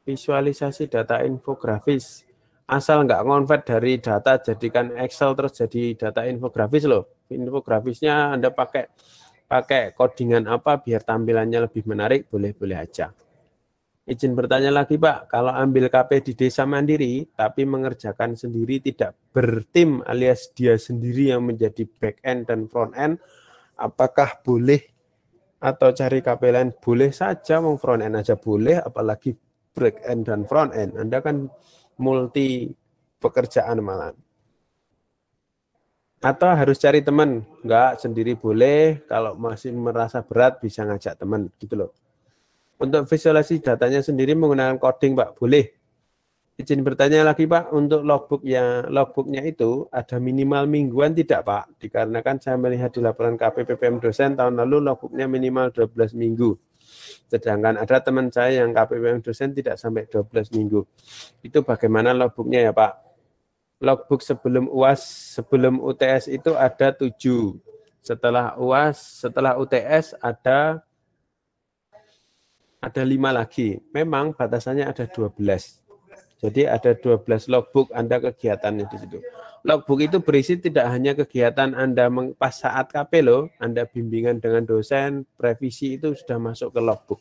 Visualisasi data infografis. Asal nggak convert dari data jadikan Excel terus jadi data infografis loh. Infografisnya Anda pakai codingan apa biar tampilannya lebih menarik, boleh-boleh aja. Izin bertanya lagi Pak, kalau ambil KP di desa mandiri tapi mengerjakan sendiri tidak bertim alias dia sendiri yang menjadi back end dan front end, apakah boleh atau cari KP lain? Boleh saja, mau front end aja boleh, apalagi back end dan front end. Anda kan multi pekerjaan malah. Atau harus cari teman? Enggak, sendiri boleh, kalau masih merasa berat bisa ngajak teman gitu loh. Untuk visualisasi datanya sendiri menggunakan coding Pak, boleh. Izin bertanya lagi Pak, untuk logbooknya itu ada minimal mingguan tidak Pak? Dikarenakan saya melihat di laporan KP PPM dosen tahun lalu logbooknya minimal 12 minggu. Sedangkan ada teman saya yang KPPM dosen tidak sampai 12 minggu. Itu bagaimana logbooknya ya Pak? Logbook sebelum UAS, sebelum UTS itu ada 7. Setelah UAS, setelah UTS ada 5 lagi. Memang batasannya ada 12. Jadi ada 12 logbook Anda kegiatannya di situ. Logbook itu berisi tidak hanya kegiatan Anda pas saat KP loh, Anda bimbingan dengan dosen, revisi itu sudah masuk ke logbook.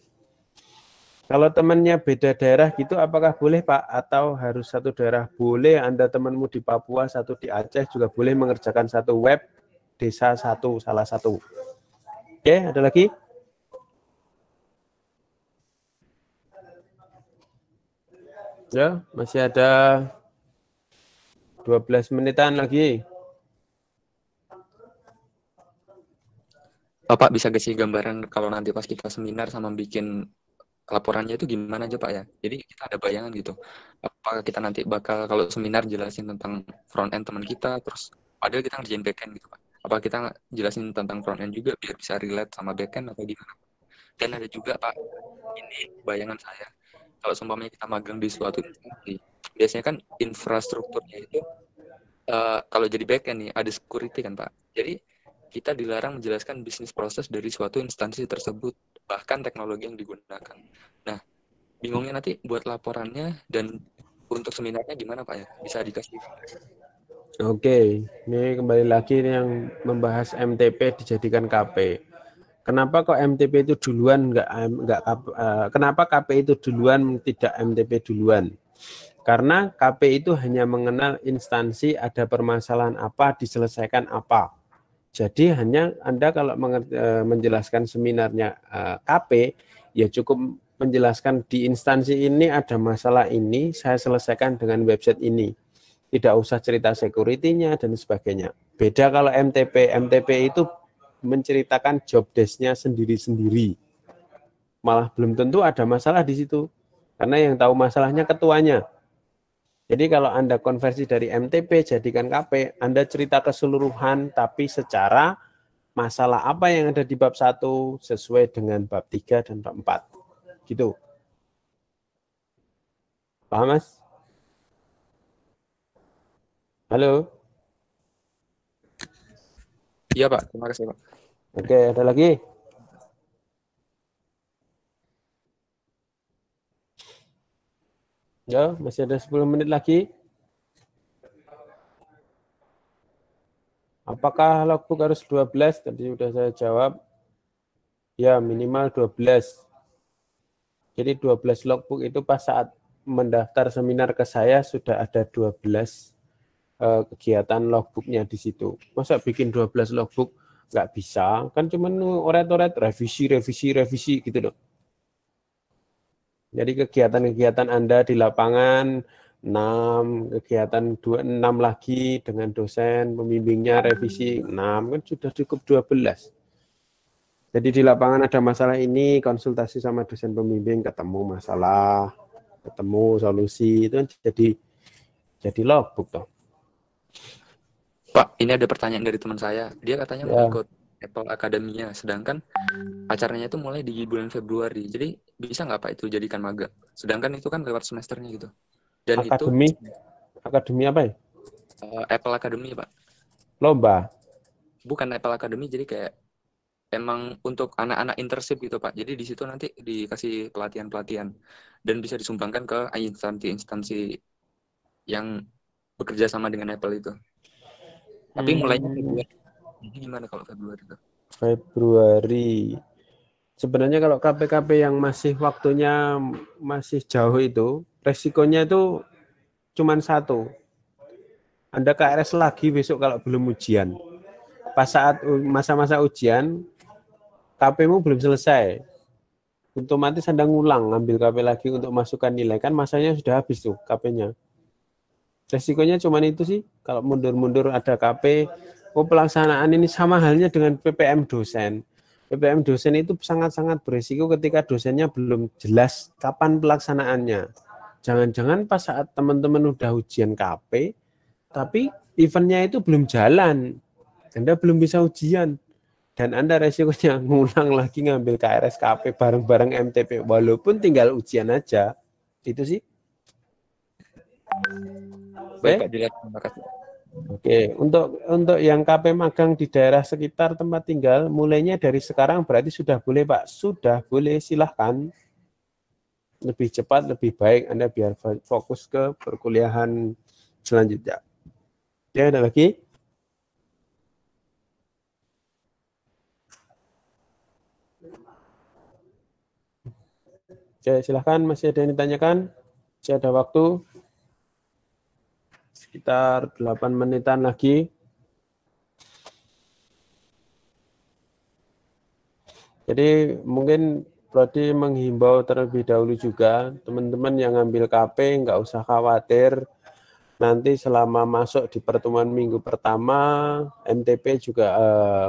Kalau temannya beda daerah gitu, apakah boleh Pak? Atau harus satu daerah? Boleh, Anda temanmu di Papua, satu di Aceh, juga boleh mengerjakan satu web, desa satu, salah satu. Oke, ada lagi? Ya, masih ada 12 menitan lagi.
Bapak bisa kasih gambaran kalau nanti pas kita seminar sama bikin laporannya itu gimana aja Pak ya? Jadi kita ada bayangan gitu. Apakah kita nanti bakal kalau seminar jelasin tentang front end teman kita, terus padahal kita ngerjain back end gitu Pak. Apa kita jelasin tentang front end juga biar bisa relate sama back end atau gimana? Dan ada juga Pak, ini bayangan saya. Kalau seumpamanya kita magang di suatu instansi, biasanya kan infrastrukturnya itu kalau jadi back end nih ada security kan Pak. Jadi kita dilarang menjelaskan bisnis proses dari suatu instansi tersebut, bahkan teknologi yang digunakan. Nah, bingungnya nanti buat laporannya dan untuk seminarnya gimana Pak ya? Bisa dikasih?
Oke, ini kembali lagi yang membahas MTP dijadikan KP. Kenapa kok MTP itu duluan kenapa KP itu duluan tidak MTP duluan? Karena KP itu hanya mengenal instansi ada permasalahan apa, diselesaikan apa. Jadi hanya Anda kalau menjelaskan seminarnya KP, ya cukup menjelaskan di instansi ini ada masalah ini, saya selesaikan dengan website ini. Tidak usah cerita security-nya dan sebagainya. Beda kalau MTP. MTP itu menceritakan job desk-nya sendiri-sendiri. Malah belum tentu ada masalah di situ. Karena yang tahu masalahnya ketuanya. Jadi kalau Anda konversi dari MTP jadikan KP, Anda cerita keseluruhan tapi secara masalah apa yang ada di bab 1 sesuai dengan bab 3 dan bab 4. Gitu. Paham Mas? Halo?
Iya Pak, terima kasih Pak.
Oke, ada lagi? Ya, masih ada 10 menit lagi. Apakah logbook harus 12? Tadi sudah saya jawab. Ya, minimal 12. Jadi 12 logbook itu pas saat mendaftar seminar ke saya sudah ada 12 kegiatan logbooknya di situ. Masa bikin 12 logbook? Nggak bisa. Kan cuma oret-oret, revisi gitu loh. Jadi kegiatan-kegiatan Anda di lapangan 6, kegiatan 6 lagi dengan dosen, pembimbingnya revisi 6, kan sudah cukup 12. Jadi di lapangan ada masalah ini, konsultasi sama dosen pembimbing, ketemu masalah, ketemu solusi, itu jadi logbook toh.
Pak, ini ada pertanyaan dari teman saya. Dia katanya mau ikut Apple Academy-nya, sedangkan acaranya itu mulai di bulan Februari. Jadi bisa nggak Pak itu jadikan magang? Sedangkan itu kan lewat semesternya gitu. Dan
Akademi apa ya?
Apple Academy Pak.
Lomba?
Bukan Apple Academy, jadi kayak emang untuk anak-anak internship gitu Pak. Jadi di situ nanti dikasih pelatihan-pelatihan dan bisa disumbangkan ke instansi-instansi yang bekerja sama dengan Apple itu. Tapi mulainya Februari. Jadi gimana kalau Februari itu?
Februari. Sebenarnya kalau KP-KP yang masih waktunya masih jauh itu, resikonya itu cuma satu. Anda KRS lagi besok kalau belum ujian. Pas saat masa-masa ujian, KP-mu belum selesai. Otomatis Anda ngulang, ngambil KP lagi untuk masukkan nilai. Kan masanya sudah habis tuh KP-nya. Resikonya cuma itu sih. Kalau mundur-mundur ada KP, pelaksanaan ini sama halnya dengan PPM dosen. PPM dosen itu sangat-sangat berisiko ketika dosennya belum jelas kapan pelaksanaannya. Jangan-jangan pas saat teman-teman udah ujian KP, tapi eventnya itu belum jalan. Anda belum bisa ujian. Dan Anda resikonya ngulang lagi ngambil KRSKP bareng-bareng MTP walaupun tinggal ujian aja. Itu sih.
Baik, Pak Julian, terima kasih.
Oke, untuk yang KP magang di daerah sekitar tempat tinggal, mulainya dari sekarang berarti sudah boleh, Pak. Sudah boleh, silahkan. Lebih cepat, lebih baik Anda biar fokus ke perkuliahan selanjutnya. Ya, ada lagi? Oke, silahkan. Masih ada yang ditanyakan? Masih ada waktu? Sekitar 8 menitan lagi. Jadi mungkin Prodi menghimbau terlebih dahulu juga, teman-teman yang ngambil KP nggak usah khawatir. Nanti selama masuk di pertemuan minggu pertama, MTP juga,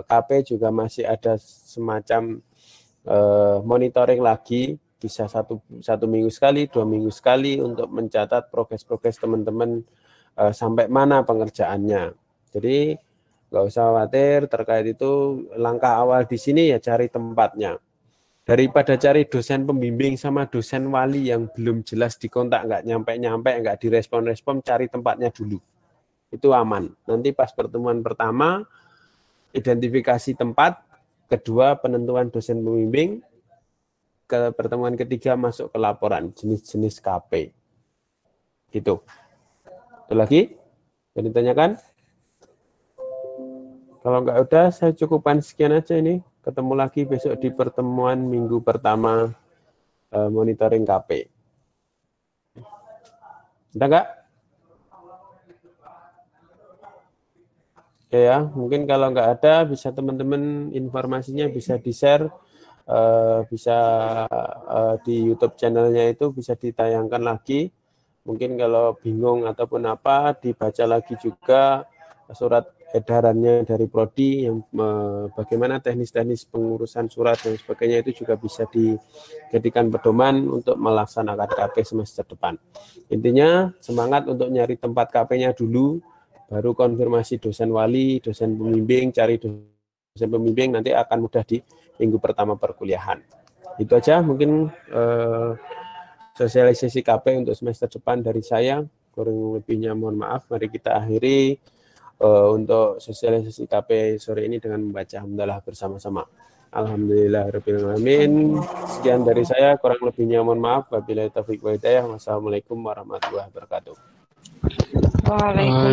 KP juga masih ada semacam monitoring lagi. Bisa satu minggu sekali, 2 minggu sekali untuk mencatat progres-progres teman-teman sampai mana pengerjaannya. Jadi nggak usah khawatir terkait itu. Langkah awal di sini ya cari tempatnya. Daripada cari dosen pembimbing sama dosen wali yang belum jelas dikontak, nggak nyampe-nyampe, nggak direspon-respon, cari tempatnya dulu. Itu aman. Nanti pas pertemuan pertama, identifikasi tempat, kedua penentuan dosen pembimbing, ke pertemuan ketiga masuk ke laporan jenis-jenis KP. Gitu. Itu lagi? Yang ditanyakan? Kalau nggak udah, saya cukupkan sekian aja ini. Ketemu lagi besok di pertemuan minggu pertama monitoring KP. Udah nggak? Oke ya, mungkin kalau nggak ada, bisa teman-teman informasinya bisa di-share. Bisa di YouTube channelnya itu bisa ditayangkan lagi. Mungkin kalau bingung ataupun apa, dibaca lagi juga surat edarannya dari Prodi yang bagaimana teknis-teknis pengurusan surat dan sebagainya, itu juga bisa dijadikan pedoman untuk melaksanakan KP semester depan. Intinya semangat untuk nyari tempat KP-nya dulu, baru konfirmasi dosen wali, dosen pembimbing, cari dosen pembimbing, nanti akan mudah di minggu pertama perkuliahan. Itu aja mungkin sosialisasi KP untuk semester depan dari saya. Kurang lebihnya mohon maaf. Mari kita akhiri untuk sosialisasi KP sore ini dengan membaca hamdalah bersama-sama. Alhamdulillahirabbil alamin. Sekian dari saya, kurang lebihnya mohon maaf. Wabillahi taufiq wa hidayah. Wassalamualaikum warahmatullahi wabarakatuh.
Waalaikumsalam.